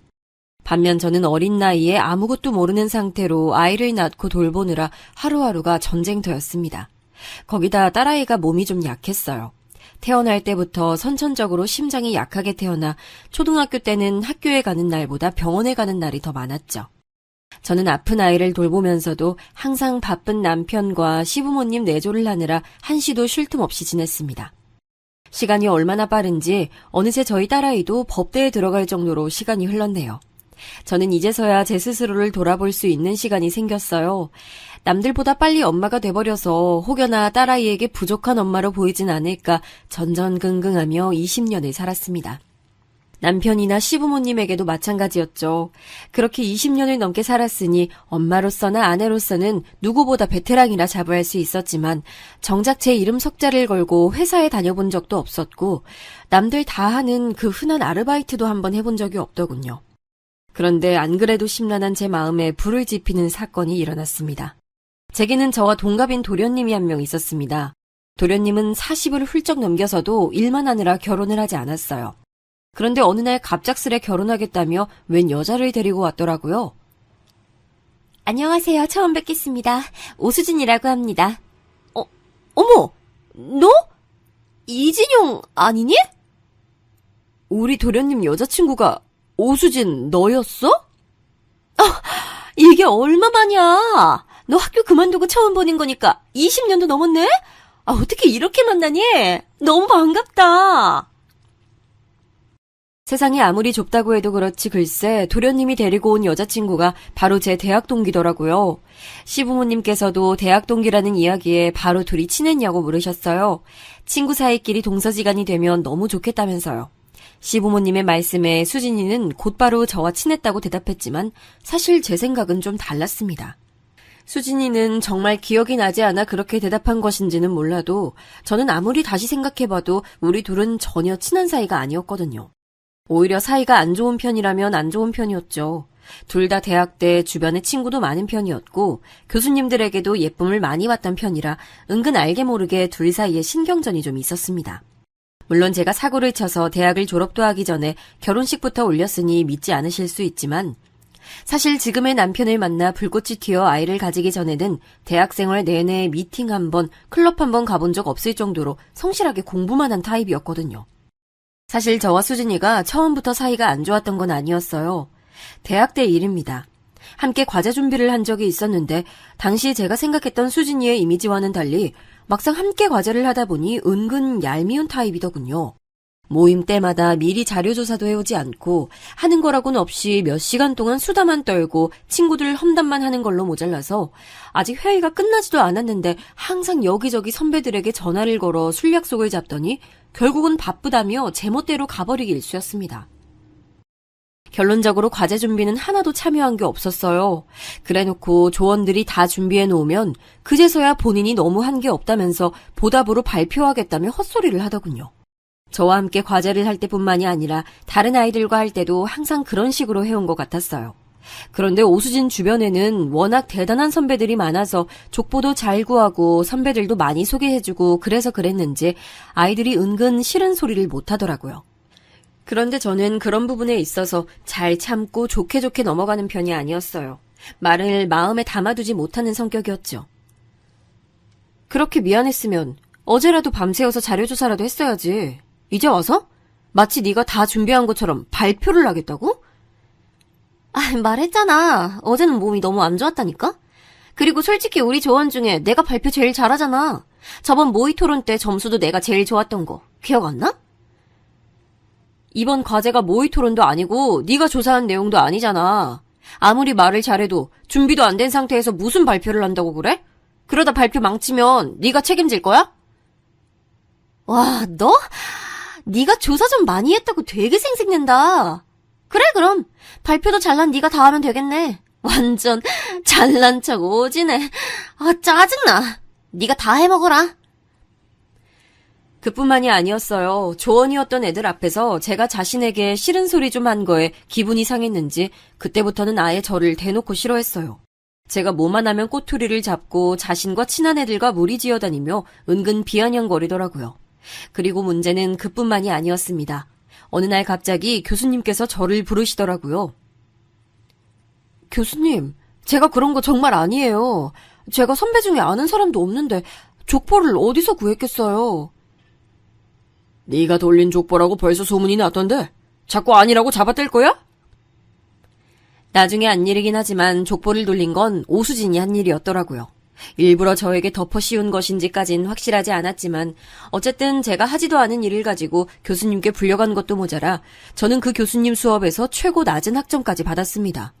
반면 저는 어린 나이에 아무것도 모르는 상태로 아이를 낳고 돌보느라 하루하루가 전쟁터였습니다. 거기다 딸아이가 몸이 좀 약했어요. 태어날 때부터 선천적으로 심장이 약하게 태어나 초등학교 때는 학교에 가는 날보다 병원에 가는 날이 더 많았죠. 저는 아픈 아이를 돌보면서도 항상 바쁜 남편과 시부모님 내조를 하느라 한시도 쉴 틈 없이 지냈습니다. 시간이 얼마나 빠른지 어느새 저희 딸아이도 법대에 들어갈 정도로 시간이 흘렀네요. 저는 이제서야 제 스스로를 돌아볼 수 있는 시간이 생겼어요. 남들보다 빨리 엄마가 돼버려서 혹여나 딸아이에게 부족한 엄마로 보이진 않을까 전전긍긍하며 20년을 살았습니다. 남편이나 시부모님에게도 마찬가지였죠. 그렇게 20년을 넘게 살았으니 엄마로서나 아내로서는 누구보다 베테랑이라 자부할 수 있었지만 정작 제 이름 석자를 걸고 회사에 다녀본 적도 없었고 남들 다 하는 그 흔한 아르바이트도 한번 해본 적이 없더군요. 그런데 안 그래도 심란한 제 마음에 불을 지피는 사건이 일어났습니다. 제게는 저와 동갑인 도련님이 한 명 있었습니다. 도련님은 40을 훌쩍 넘겨서도 일만 하느라 결혼을 하지 않았어요. 그런데 어느 날 갑작스레 결혼하겠다며 웬 여자를 데리고 왔더라고요. 안녕하세요. 처음 뵙겠습니다. 오수진이라고 합니다. 어머! 너? 이진용 아니니? 우리 도련님 여자친구가 오수진 너였어? 이게 얼마만이야? 너 학교 그만두고 처음 보는 거니까 20년도 넘었네? 어떻게 이렇게 만나니? 너무 반갑다. 세상이 아무리 좁다고 해도 그렇지 글쎄 도련님이 데리고 온 여자친구가 바로 제 대학 동기더라고요. 시부모님께서도 대학 동기라는 이야기에 바로 둘이 친했냐고 물으셨어요. 친구 사이끼리 동서지간이 되면 너무 좋겠다면서요. 시부모님의 말씀에 수진이는 곧바로 저와 친했다고 대답했지만 사실 제 생각은 좀 달랐습니다. 수진이는 정말 기억이 나지 않아 그렇게 대답한 것인지는 몰라도 저는 아무리 다시 생각해봐도 우리 둘은 전혀 친한 사이가 아니었거든요. 오히려 사이가 안 좋은 편이라면 안 좋은 편이었죠. 둘 다 대학 때 주변에 친구도 많은 편이었고 교수님들에게도 예쁨을 많이 받던 편이라 은근 알게 모르게 둘 사이에 신경전이 좀 있었습니다. 물론 제가 사고를 쳐서 대학을 졸업도 하기 전에 결혼식부터 올렸으니 믿지 않으실 수 있지만 사실 지금의 남편을 만나 불꽃이 튀어 아이를 가지기 전에는 대학생활 내내 미팅 한 번, 클럽 한 번 가본 적 없을 정도로 성실하게 공부만 한 타입이었거든요. 사실 저와 수진이가 처음부터 사이가 안 좋았던 건 아니었어요. 대학 때 일입니다. 함께 과제 준비를 한 적이 있었는데 당시 제가 생각했던 수진이의 이미지와는 달리 막상 함께 과제를 하다 보니 은근 얄미운 타입이더군요. 모임 때마다 미리 자료조사도 해오지 않고 하는 거라고는 없이 몇 시간 동안 수다만 떨고 친구들 험담만 하는 걸로 모자라서 아직 회의가 끝나지도 않았는데 항상 여기저기 선배들에게 전화를 걸어 술 약속을 잡더니 결국은 바쁘다며 제멋대로 가버리기 일쑤였습니다. 결론적으로 과제 준비는 하나도 참여한 게 없었어요. 그래놓고 조원들이 다 준비해놓으면 그제서야 본인이 너무 한 게 없다면서 보답으로 발표하겠다며 헛소리를 하더군요. 저와 함께 과제를 할 때뿐만이 아니라 다른 아이들과 할 때도 항상 그런 식으로 해온 것 같았어요. 그런데 오수진 주변에는 워낙 대단한 선배들이 많아서 족보도 잘 구하고 선배들도 많이 소개해주고 그래서 그랬는지 아이들이 은근 싫은 소리를 못하더라고요. 그런데 저는 그런 부분에 있어서 잘 참고 좋게 넘어가는 편이 아니었어요. 말을 마음에 담아두지 못하는 성격이었죠. 그렇게 미안했으면 어제라도 밤새워서 자료조사라도 했어야지. 이제 와서? 마치 네가 다 준비한 것처럼 발표를 하겠다고? 말했잖아. 어제는 몸이 너무 안 좋았다니까? 그리고 솔직히 우리 조원 중에 내가 발표 제일 잘하잖아. 저번 모의 토론 때 점수도 내가 제일 좋았던 거. 기억 안 나? 이번 과제가 모의 토론도 아니고 네가 조사한 내용도 아니잖아. 아무리 말을 잘해도 준비도 안 된 상태에서 무슨 발표를 한다고 그래? 그러다 발표 망치면 네가 책임질 거야? 와, 너? 네가 조사 좀 많이 했다고 되게 생색낸다. 그래, 그럼 발표도 잘난 네가 다 하면 되겠네. 완전 잘난 척 오지네. 아, 짜증나. 네가 다 해먹어라. 그뿐만이 아니었어요. 조언이었던 애들 앞에서 제가 자신에게 싫은 소리 좀 한 거에 기분이 상했는지 그때부터는 아예 저를 대놓고 싫어했어요. 제가 뭐만 하면 꼬투리를 잡고 자신과 친한 애들과 무리지어 다니며 은근 비아냥거리더라고요. 그리고 문제는 그뿐만이 아니었습니다. 어느 날 갑자기 교수님께서 저를 부르시더라고요. 교수님, 제가 그런 거 정말 아니에요. 제가 선배 중에 아는 사람도 없는데 족보를 어디서 구했겠어요. 네가 돌린 족보라고 벌써 소문이 났던데 자꾸 아니라고 잡아댈 거야? 나중에 한 일이긴 하지만 족보를 돌린 건 오수진이 한 일이었더라고요. 일부러 저에게 덮어 씌운 것인지까진 확실하지 않았지만 어쨌든 제가 하지도 않은 일을 가지고 교수님께 불려간 것도 모자라 저는 그 교수님 수업에서 최고 낮은 학점까지 받았습니다.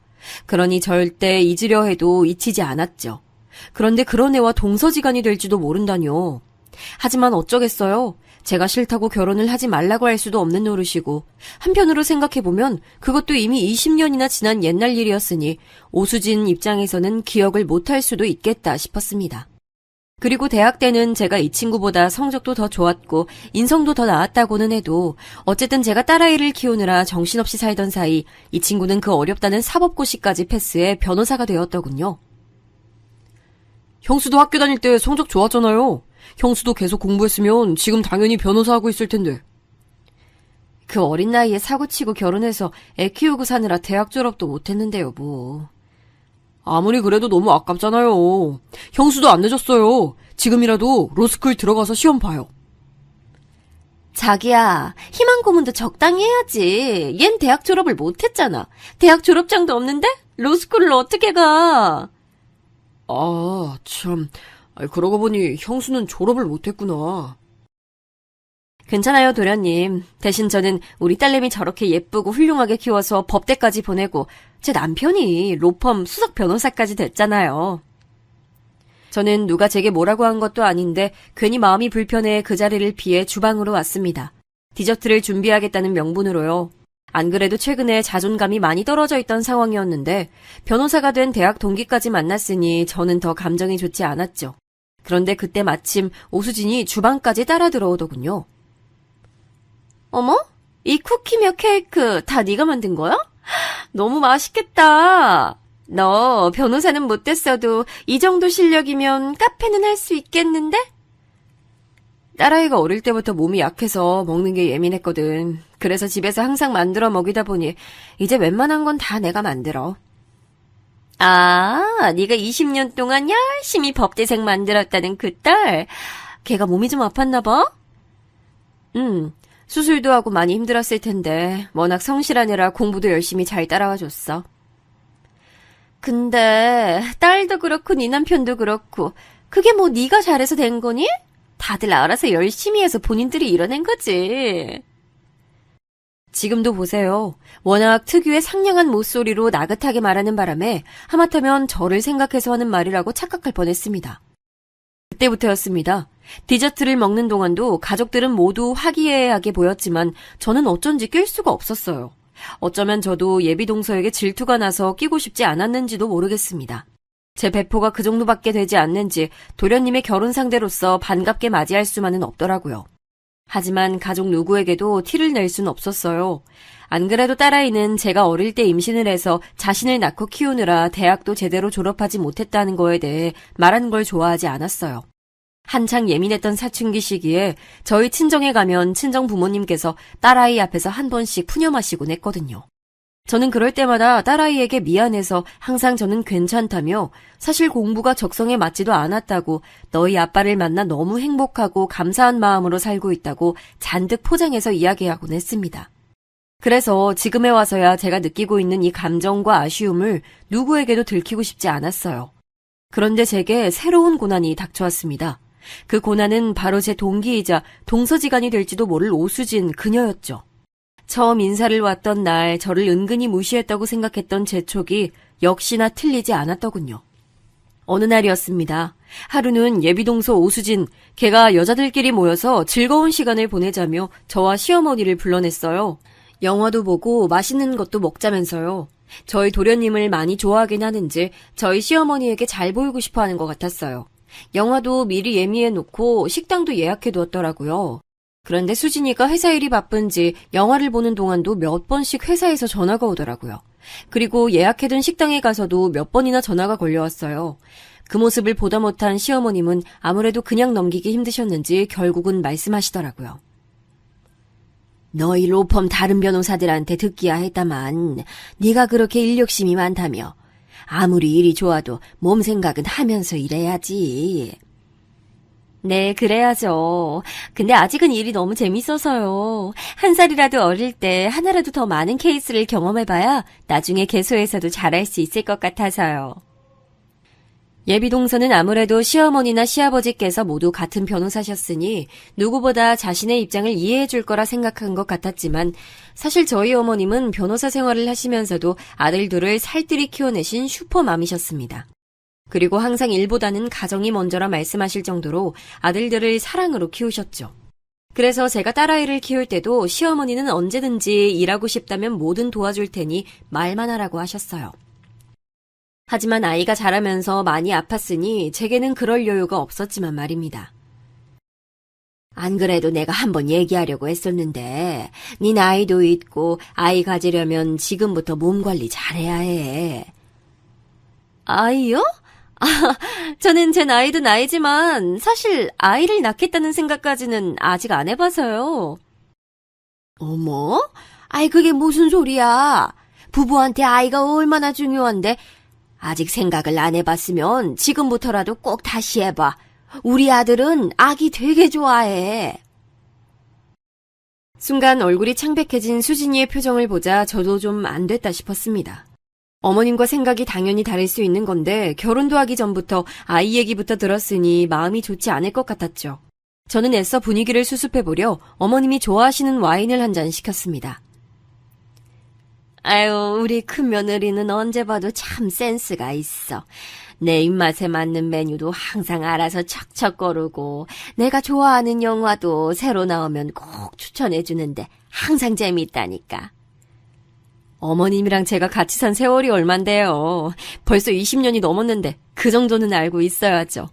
그러니 절대 잊으려 해도 잊히지 않았죠. 그런데 그런 애와 동서지간이 될지도 모른다뇨. 하지만 어쩌겠어요. 제가 싫다고 결혼을 하지 말라고 할 수도 없는 노릇이고 한편으로 생각해보면 그것도 이미 20년이나 지난 옛날 일이었으니 오수진 입장에서는 기억을 못할 수도 있겠다 싶었습니다. 그리고 대학 때는 제가 이 친구보다 성적도 더 좋았고 인성도 더 나았다고는 해도 어쨌든 제가 딸아이를 키우느라 정신없이 살던 사이 이 친구는 그 어렵다는 사법고시까지 패스해 변호사가 되었더군요. 형수도 학교 다닐 때 성적 좋았잖아요. 형수도 계속 공부했으면 지금 당연히 변호사하고 있을 텐데. 그 어린 나이에 사고치고 결혼해서 애 키우고 사느라 대학 졸업도 못했는데요, 뭐. 아무리 그래도 너무 아깝잖아요. 형수도 안 늦었어요. 지금이라도 로스쿨 들어가서 시험 봐요. 자기야, 희망 고문도 적당히 해야지. 얜 대학 졸업을 못했잖아. 대학 졸업장도 없는데 로스쿨을 어떻게 가? 아, 참. 그러고 보니 형수는 졸업을 못했구나. 괜찮아요, 도련님. 대신 저는 우리 딸내미 저렇게 예쁘고 훌륭하게 키워서 법대까지 보내고 제 남편이 로펌 수석 변호사까지 됐잖아요. 저는 누가 제게 뭐라고 한 것도 아닌데 괜히 마음이 불편해 그 자리를 피해 주방으로 왔습니다. 디저트를 준비하겠다는 명분으로요. 안 그래도 최근에 자존감이 많이 떨어져 있던 상황이었는데 변호사가 된 대학 동기까지 만났으니 저는 더 감정이 좋지 않았죠. 그런데 그때 마침 오수진이 주방까지 따라 들어오더군요. 어머? 이 쿠키며 케이크 다 네가 만든 거야? 너무 맛있겠다. 너 변호사는 못 됐어도 이 정도 실력이면 카페는 할 수 있겠는데? 딸아이가 어릴 때부터 몸이 약해서 먹는 게 예민했거든. 그래서 집에서 항상 만들어 먹이다 보니 이제 웬만한 건 다 내가 만들어. 아, 네가 20년 동안 열심히 법대생 만들었다는 그 딸. 걔가 몸이 좀 아팠나 봐? 수술도 하고 많이 힘들었을 텐데 워낙 성실하느라 공부도 열심히 잘 따라와 줬어. 근데 딸도 그렇고 네 남편도 그렇고 그게 뭐 네가 잘해서 된 거니? 다들 알아서 열심히 해서 본인들이 이뤄낸 거지. 지금도 보세요. 워낙 특유의 상냥한 목소리로 나긋하게 말하는 바람에 하마터면 저를 생각해서 하는 말이라고 착각할 뻔했습니다. 그때부터였습니다. 디저트를 먹는 동안도 가족들은 모두 화기애애하게 보였지만 저는 어쩐지 낄 수가 없었어요. 어쩌면 저도 예비동서에게 질투가 나서 끼고 싶지 않았는지도 모르겠습니다. 제 배포가 그 정도밖에 되지 않는지 도련님의 결혼 상대로서 반갑게 맞이할 수만은 없더라고요. 하지만 가족 누구에게도 티를 낼 순 없었어요. 안 그래도 딸아이는 제가 어릴 때 임신을 해서 자신을 낳고 키우느라 대학도 제대로 졸업하지 못했다는 거에 대해 말하는 걸 좋아하지 않았어요. 한창 예민했던 사춘기 시기에 저희 친정에 가면 친정 부모님께서 딸아이 앞에서 한 번씩 푸념하시곤 했거든요. 저는 그럴 때마다 딸아이에게 미안해서 항상 저는 괜찮다며 사실 공부가 적성에 맞지도 않았다고 너희 아빠를 만나 너무 행복하고 감사한 마음으로 살고 있다고 잔뜩 포장해서 이야기하곤 했습니다. 그래서 지금에 와서야 제가 느끼고 있는 이 감정과 아쉬움을 누구에게도 들키고 싶지 않았어요. 그런데 제게 새로운 고난이 닥쳐왔습니다. 그 고난은 바로 제 동기이자 동서지간이 될지도 모를 오수진 그녀였죠. 처음 인사를 왔던 날 저를 은근히 무시했다고 생각했던 제 촉이 역시나 틀리지 않았더군요. 어느 날이었습니다. 하루는 예비동서 오수진, 걔가 여자들끼리 모여서 즐거운 시간을 보내자며 저와 시어머니를 불러냈어요. 영화도 보고 맛있는 것도 먹자면서요. 저희 도련님을 많이 좋아하긴 하는지 저희 시어머니에게 잘 보이고 싶어 하는 것 같았어요. 영화도 미리 예매해놓고 식당도 예약해두었더라고요. 그런데 수진이가 회사 일이 바쁜지 영화를 보는 동안도 몇 번씩 회사에서 전화가 오더라고요. 그리고 예약해둔 식당에 가서도 몇 번이나 전화가 걸려왔어요. 그 모습을 보다 못한 시어머님은 아무래도 그냥 넘기기 힘드셨는지 결국은 말씀하시더라고요. 너희 로펌 다른 변호사들한테 듣기야 했다만 네가 그렇게 인력심이 많다며 아무리 일이 좋아도 몸 생각은 하면서 일해야지. 네, 그래야죠. 근데 아직은 일이 너무 재밌어서요. 한 살이라도 어릴 때 하나라도 더 많은 케이스를 경험해봐야 나중에 개소에서도 잘할 수 있을 것 같아서요. 예비동서는 아무래도 시어머니나 시아버지께서 모두 같은 변호사셨으니 누구보다 자신의 입장을 이해해 줄 거라 생각한 것 같았지만 사실 저희 어머님은 변호사 생활을 하시면서도 아들 둘을 살뜰히 키워내신 슈퍼맘이셨습니다. 그리고 항상 일보다는 가정이 먼저라 말씀하실 정도로 아들들을 사랑으로 키우셨죠. 그래서 제가 딸아이를 키울 때도 시어머니는 언제든지 일하고 싶다면 뭐든 도와줄 테니 말만 하라고 하셨어요. 하지만 아이가 자라면서 많이 아팠으니 제게는 그럴 여유가 없었지만 말입니다. 안 그래도 내가 한번 얘기하려고 했었는데 네 나이도 있고 아이 가지려면 지금부터 몸 관리 잘해야 해. 아이요? 저는 제 나이도 나이지만 사실 아이를 낳겠다는 생각까지는 아직 안 해봐서요. 어머? 아이 그게 무슨 소리야. 부부한테 아이가 얼마나 중요한데 아직 생각을 안 해봤으면 지금부터라도 꼭 다시 해봐. 우리 아들은 아기 되게 좋아해. 순간 얼굴이 창백해진 수진이의 표정을 보자 저도 좀 안 됐다 싶었습니다. 어머님과 생각이 당연히 다를 수 있는 건데 결혼도 하기 전부터 아이 얘기부터 들었으니 마음이 좋지 않을 것 같았죠. 저는 애써 분위기를 수습해보려 어머님이 좋아하시는 와인을 한 잔 시켰습니다. 아유, 우리 큰 며느리는 언제 봐도 참 센스가 있어. 내 입맛에 맞는 메뉴도 항상 알아서 척척 거르고 내가 좋아하는 영화도 새로 나오면 꼭 추천해주는데 항상 재미있다니까. 어머님이랑 제가 같이 산 세월이 얼만데요. 벌써 20년이 넘었는데 그 정도는 알고 있어야죠.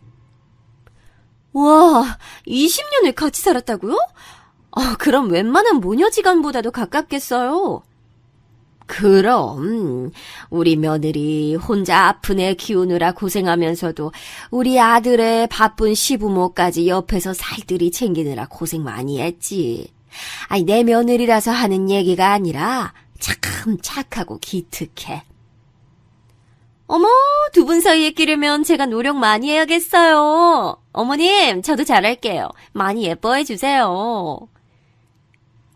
와, 20년을 같이 살았다고요? 그럼 웬만한 모녀지간보다도 가깝겠어요. 그럼 우리 며느리 혼자 아픈 애 키우느라 고생하면서도 우리 아들의 바쁜 시부모까지 옆에서 살뜰히 챙기느라 고생 많이 했지. 아니 내 며느리라서 하는 얘기가 아니라 참 착하고 기특해. 어머, 두 분 사이에 끼려면 제가 노력 많이 해야겠어요. 어머님, 저도 잘할게요. 많이 예뻐해 주세요.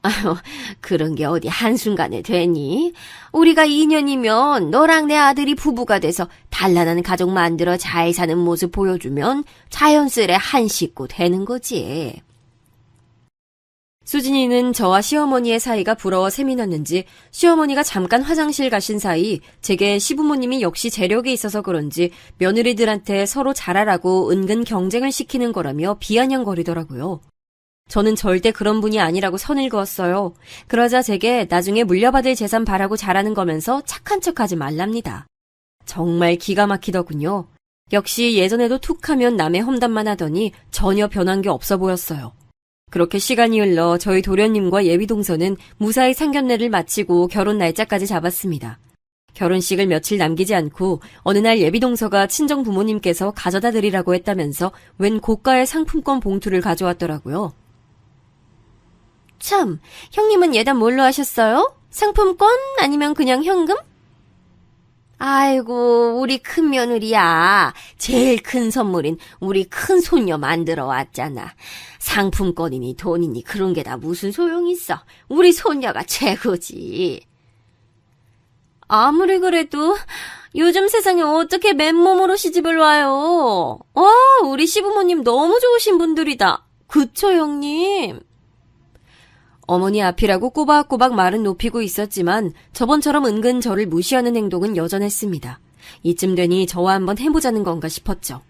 아유, 그런 게 어디 한순간에 되니? 우리가 2년이면 너랑 내 아들이 부부가 돼서 단란한 가족 만들어 잘 사는 모습 보여주면 자연스레 한 식구 되는 거지. 수진이는 저와 시어머니의 사이가 부러워 샘이 났는지 시어머니가 잠깐 화장실 가신 사이 제게 시부모님이 역시 재력이 있어서 그런지 며느리들한테 서로 잘하라고 은근 경쟁을 시키는 거라며 비아냥거리더라고요. 저는 절대 그런 분이 아니라고 선을 그었어요. 그러자 제게 나중에 물려받을 재산 바라고 잘하는 거면서 착한 척하지 말랍니다. 정말 기가 막히더군요. 역시 예전에도 툭하면 남의 험담만 하더니 전혀 변한 게 없어 보였어요. 그렇게 시간이 흘러 저희 도련님과 예비동서는 무사히 상견례를 마치고 결혼 날짜까지 잡았습니다. 결혼식을 며칠 남기지 않고 어느 날 예비동서가 친정 부모님께서 가져다 드리라고 했다면서 웬 고가의 상품권 봉투를 가져왔더라고요. 참, 형님은 예단 뭘로 하셨어요? 상품권? 아니면 그냥 현금? 아이고, 우리 큰 며느리야. 제일 큰 선물인 우리 큰 손녀 만들어 왔잖아. 상품권이니 돈이니 그런 게 다 무슨 소용 있어. 우리 손녀가 최고지. 아무리 그래도 요즘 세상에 어떻게 맨몸으로 시집을 와요. 우리 시부모님 너무 좋으신 분들이다. 그쵸, 형님? 어머니 앞이라고 꼬박꼬박 말은 높이고 있었지만 저번처럼 은근 저를 무시하는 행동은 여전했습니다. 이쯤 되니 저와 한번 해보자는 건가 싶었죠.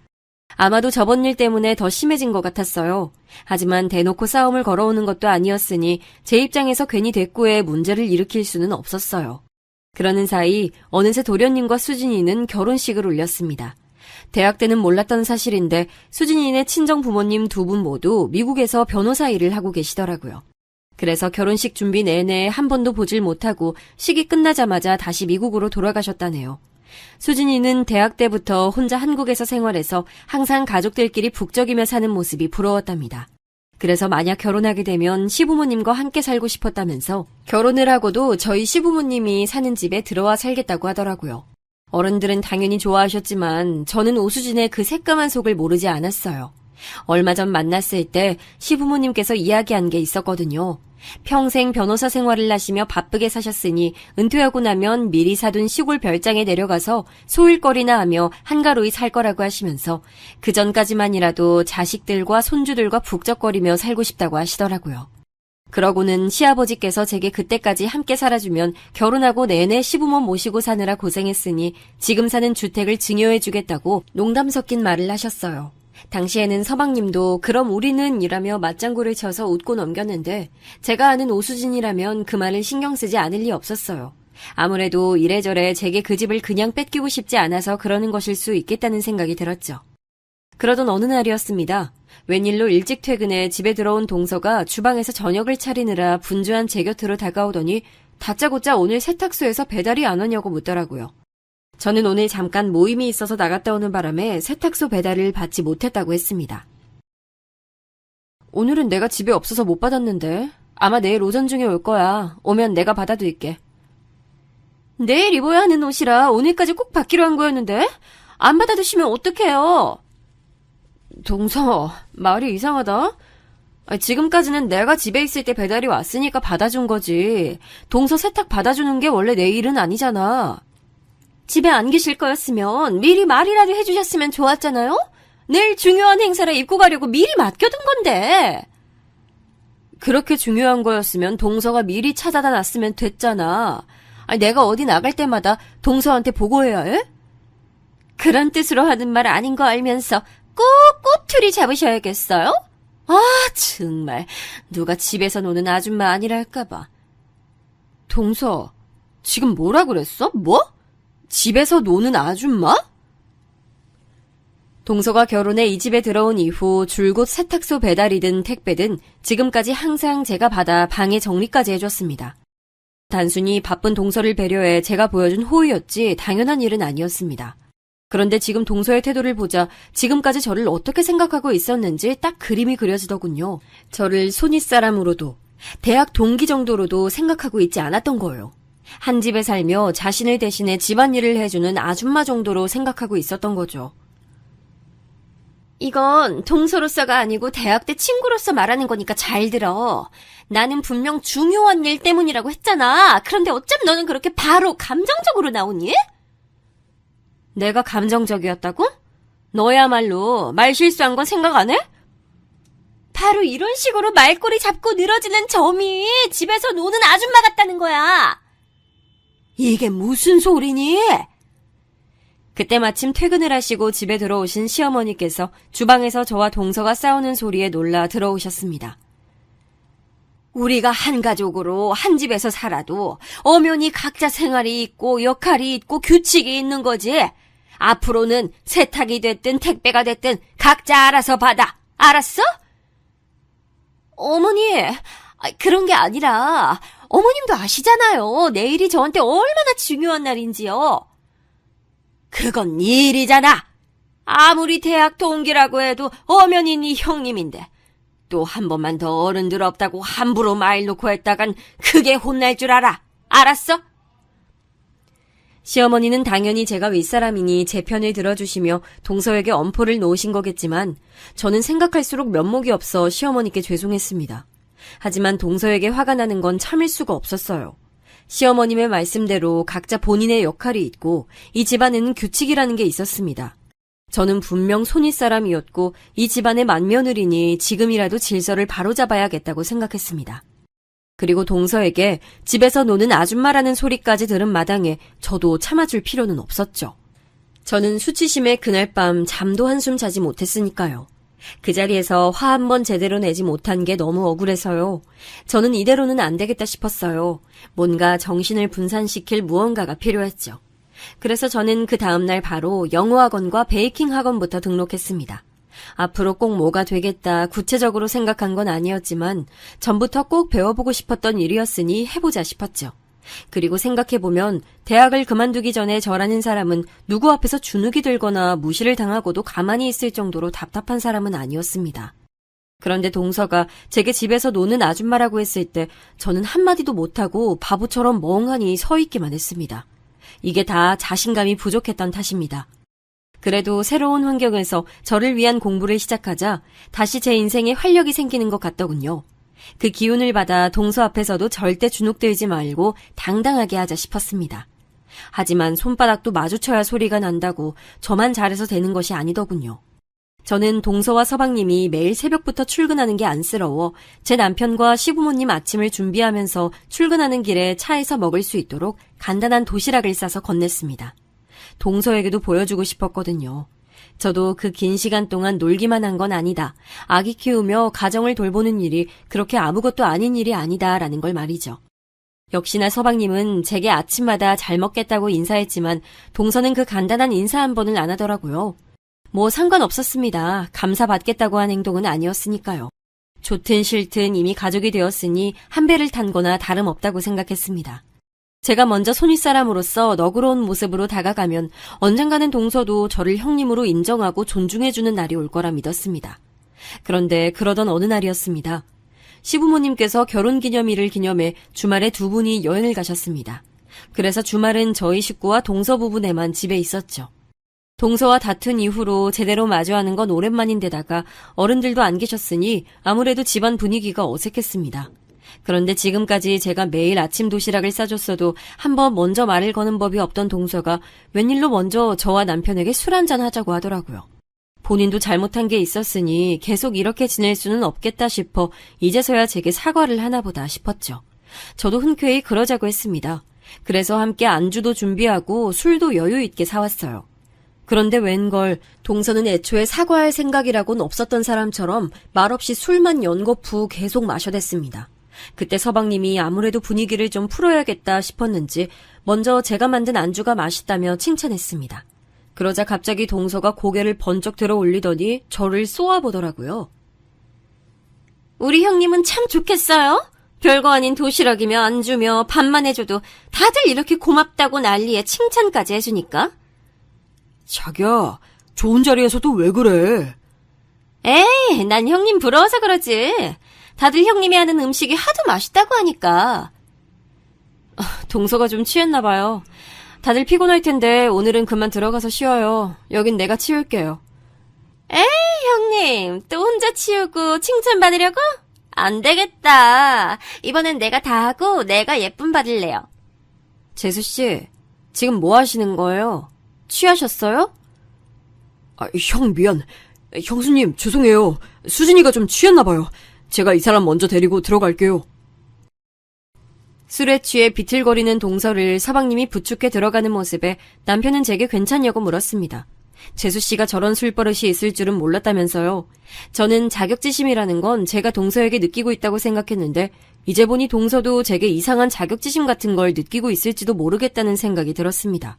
아마도 저번 일 때문에 더 심해진 것 같았어요. 하지만 대놓고 싸움을 걸어오는 것도 아니었으니 제 입장에서 괜히 대꾸에 문제를 일으킬 수는 없었어요. 그러는 사이 어느새 도련님과 수진이는 결혼식을 올렸습니다. 대학 때는 몰랐던 사실인데 수진이네 친정 부모님 두 분 모두 미국에서 변호사 일을 하고 계시더라고요. 그래서 결혼식 준비 내내 한 번도 보질 못하고 식이 끝나자마자 다시 미국으로 돌아가셨다네요. 수진이는 대학 때부터 혼자 한국에서 생활해서 항상 가족들끼리 북적이며 사는 모습이 부러웠답니다. 그래서 만약 결혼하게 되면 시부모님과 함께 살고 싶었다면서 결혼을 하고도 저희 시부모님이 사는 집에 들어와 살겠다고 하더라고요. 어른들은 당연히 좋아하셨지만 저는 오수진의 그 새까만 속을 모르지 않았어요. 얼마 전 만났을 때 시부모님께서 이야기한 게 있었거든요. 평생 변호사 생활을 하시며 바쁘게 사셨으니 은퇴하고 나면 미리 사둔 시골 별장에 내려가서 소일거리나 하며 한가로이 살 거라고 하시면서 그 전까지만이라도 자식들과 손주들과 북적거리며 살고 싶다고 하시더라고요. 그러고는 시아버지께서 제게 그때까지 함께 살아주면 결혼하고 내내 시부모 모시고 사느라 고생했으니 지금 사는 주택을 증여해주겠다고 농담 섞인 말을 하셨어요. 당시에는 서방님도 그럼 우리는 이라며 맞장구를 쳐서 웃고 넘겼는데 제가 아는 오수진이라면 그 말을 신경 쓰지 않을 리 없었어요. 아무래도 이래저래 제게 그 집을 그냥 뺏기고 싶지 않아서 그러는 것일 수 있겠다는 생각이 들었죠. 그러던 어느 날이었습니다. 웬일로 일찍 퇴근해 집에 들어온 동서가 주방에서 저녁을 차리느라 분주한 제 곁으로 다가오더니 다짜고짜 오늘 세탁소에서 배달이 안 오냐고 묻더라고요. 저는 오늘 잠깐 모임이 있어서 나갔다 오는 바람에 세탁소 배달을 받지 못했다고 했습니다. 오늘은 내가 집에 없어서 못 받았는데 아마 내일 오전 중에 올 거야. 오면 내가 받아둘게. 내일 입어야 하는 옷이라 오늘까지 꼭 받기로 한 거였는데 안 받아두시면 어떡해요? 동서, 말이 이상하다. 지금까지는 내가 집에 있을 때 배달이 왔으니까 받아준 거지. 동서 세탁 받아주는 게 원래 내 일은 아니잖아. 집에 안 계실 거였으면 미리 말이라도 해주셨으면 좋았잖아요? 내일 중요한 행사를 입고 가려고 미리 맡겨둔 건데. 그렇게 중요한 거였으면 동서가 미리 찾아다 놨으면 됐잖아. 내가 어디 나갈 때마다 동서한테 보고해야 해? 그런 뜻으로 하는 말 아닌 거 알면서 꼭 꼬투리 잡으셔야겠어요? 아, 정말 누가 집에서 노는 아줌마 아니랄까봐. 동서, 지금 뭐라 그랬어? 뭐? 집에서 노는 아줌마? 동서가 결혼해 이 집에 들어온 이후 줄곧 세탁소 배달이든 택배든 지금까지 항상 제가 받아 방에 정리까지 해줬습니다. 단순히 바쁜 동서를 배려해 제가 보여준 호의였지 당연한 일은 아니었습니다. 그런데 지금 동서의 태도를 보자 지금까지 저를 어떻게 생각하고 있었는지 딱 그림이 그려지더군요. 저를 손윗사람으로도 대학 동기 정도로도 생각하고 있지 않았던 거예요. 한 집에 살며 자신을 대신해 집안일을 해주는 아줌마 정도로 생각하고 있었던 거죠. 이건 동서로서가 아니고 대학 때 친구로서 말하는 거니까 잘 들어. 나는 분명 중요한 일 때문이라고 했잖아. 그런데 어쩜 너는 그렇게 바로 감정적으로 나오니? 내가 감정적이었다고? 너야말로 말 실수한 건 생각 안 해? 바로 이런 식으로 말꼬리 잡고 늘어지는 점이 집에서 노는 아줌마 같다는 거야. 이게 무슨 소리니? 그때 마침 퇴근을 하시고 집에 들어오신 시어머니께서 주방에서 저와 동서가 싸우는 소리에 놀라 들어오셨습니다. 우리가 한 가족으로 한 집에서 살아도 엄연히 각자 생활이 있고 역할이 있고 규칙이 있는 거지. 앞으로는 세탁이 됐든 택배가 됐든 각자 알아서 받아. 알았어? 어머니, 그런 게 아니라 어머님도 아시잖아요. 내일이 저한테 얼마나 중요한 날인지요. 그건 네 일이잖아. 아무리 대학 동기라고 해도 엄연히 네 형님인데 또 한 번만 더 어른들 없다고 함부로 말 놓고 했다간 크게 혼날 줄 알아. 알았어? 시어머니는 당연히 제가 윗사람이니 제 편을 들어주시며 동서에게 엄포를 놓으신 거겠지만 저는 생각할수록 면목이 없어 시어머니께 죄송했습니다. 하지만 동서에게 화가 나는 건 참을 수가 없었어요. 시어머님의 말씀대로 각자 본인의 역할이 있고 이 집안에는 규칙이라는 게 있었습니다. 저는 분명 손윗사람이었고 이 집안의 맏며느리니 지금이라도 질서를 바로잡아야겠다고 생각했습니다. 그리고 동서에게 집에서 노는 아줌마라는 소리까지 들은 마당에 저도 참아줄 필요는 없었죠. 저는 수치심에 그날 밤 잠도 한숨 자지 못했으니까요. 그 자리에서 화 한 번 제대로 내지 못한 게 너무 억울해서요. 저는 이대로는 안 되겠다 싶었어요. 뭔가 정신을 분산시킬 무언가가 필요했죠. 그래서 저는 그 다음날 바로 영어학원과 베이킹 학원부터 등록했습니다. 앞으로 꼭 뭐가 되겠다 구체적으로 생각한 건 아니었지만 전부터 꼭 배워보고 싶었던 일이었으니 해보자 싶었죠. 그리고 생각해보면 대학을 그만두기 전에 저라는 사람은 누구 앞에서 주눅이 들거나 무시를 당하고도 가만히 있을 정도로 답답한 사람은 아니었습니다. 그런데 동서가 제게 집에서 노는 아줌마라고 했을 때 저는 한마디도 못하고 바보처럼 멍하니 서 있기만 했습니다. 이게 다 자신감이 부족했던 탓입니다. 그래도 새로운 환경에서 저를 위한 공부를 시작하자 다시 제 인생에 활력이 생기는 것 같더군요. 그 기운을 받아 동서 앞에서도 절대 주눅들지 말고 당당하게 하자 싶었습니다. 하지만 손바닥도 마주쳐야 소리가 난다고 저만 잘해서 되는 것이 아니더군요. 저는 동서와 서방님이 매일 새벽부터 출근하는 게 안쓰러워 제 남편과 시부모님 아침을 준비하면서 출근하는 길에 차에서 먹을 수 있도록 간단한 도시락을 싸서 건넸습니다. 동서에게도 보여주고 싶었거든요. 저도 그 긴 시간 동안 놀기만 한 건 아니다. 아기 키우며 가정을 돌보는 일이 그렇게 아무것도 아닌 일이 아니다라는 걸 말이죠. 역시나 서방님은 제게 아침마다 잘 먹겠다고 인사했지만 동서는 그 간단한 인사 한 번을 안 하더라고요. 뭐 상관없었습니다. 감사받겠다고 한 행동은 아니었으니까요. 좋든 싫든 이미 가족이 되었으니 한 배를 탄 거나 다름없다고 생각했습니다. 제가 먼저 손윗사람으로서 너그러운 모습으로 다가가면 언젠가는 동서도 저를 형님으로 인정하고 존중해주는 날이 올 거라 믿었습니다. 그런데 그러던 어느 날이었습니다. 시부모님께서 결혼기념일을 기념해 주말에 두 분이 여행을 가셨습니다. 그래서 주말은 저희 식구와 동서 부부네만 집에 있었죠. 동서와 다툰 이후로 제대로 마주하는 건 오랜만인데다가 어른들도 안 계셨으니 아무래도 집안 분위기가 어색했습니다. 그런데 지금까지 제가 매일 아침 도시락을 싸줬어도 한번 먼저 말을 거는 법이 없던 동서가 웬일로 먼저 저와 남편에게 술 한잔 하자고 하더라고요. 본인도 잘못한 게 있었으니 계속 이렇게 지낼 수는 없겠다 싶어 이제서야 제게 사과를 하나 보다 싶었죠. 저도 흔쾌히 그러자고 했습니다. 그래서 함께 안주도 준비하고 술도 여유 있게 사왔어요. 그런데 웬걸 동서는 애초에 사과할 생각이라고는 없었던 사람처럼 말없이 술만 연거푸 계속 마셔댔습니다. 그때 서방님이 아무래도 분위기를 좀 풀어야겠다 싶었는지 먼저 제가 만든 안주가 맛있다며 칭찬했습니다. 그러자 갑자기 동서가 고개를 번쩍 들어 올리더니 저를 쏘아보더라고요. 우리 형님은 참 좋겠어요. 별거 아닌 도시락이며 안주며 밥만 해줘도 다들 이렇게 고맙다고 난리에 칭찬까지 해주니까. 자기야, 좋은 자리에서도 왜 그래? 에이, 난 형님 부러워서 그러지. 다들 형님이 하는 음식이 하도 맛있다고 하니까. 동서가 좀 취했나 봐요. 다들 피곤할 텐데 오늘은 그만 들어가서 쉬어요. 여긴 내가 치울게요. 에이, 형님, 또 혼자 치우고 칭찬받으려고? 안 되겠다. 이번엔 내가 다 하고 내가 예쁨 받을래요. 재수씨, 지금 뭐 하시는 거예요? 취하셨어요? 형 미안. 형수님 죄송해요. 수진이가 좀 취했나 봐요. 제가 이 사람 먼저 데리고 들어갈게요. 술에 취해 비틀거리는 동서를 서방님이 부축해 들어가는 모습에 남편은 제게 괜찮냐고 물었습니다. 재수씨가 저런 술버릇이 있을 줄은 몰랐다면서요. 저는 자격지심이라는 건 제가 동서에게 느끼고 있다고 생각했는데 이제 보니 동서도 제게 이상한 자격지심 같은 걸 느끼고 있을지도 모르겠다는 생각이 들었습니다.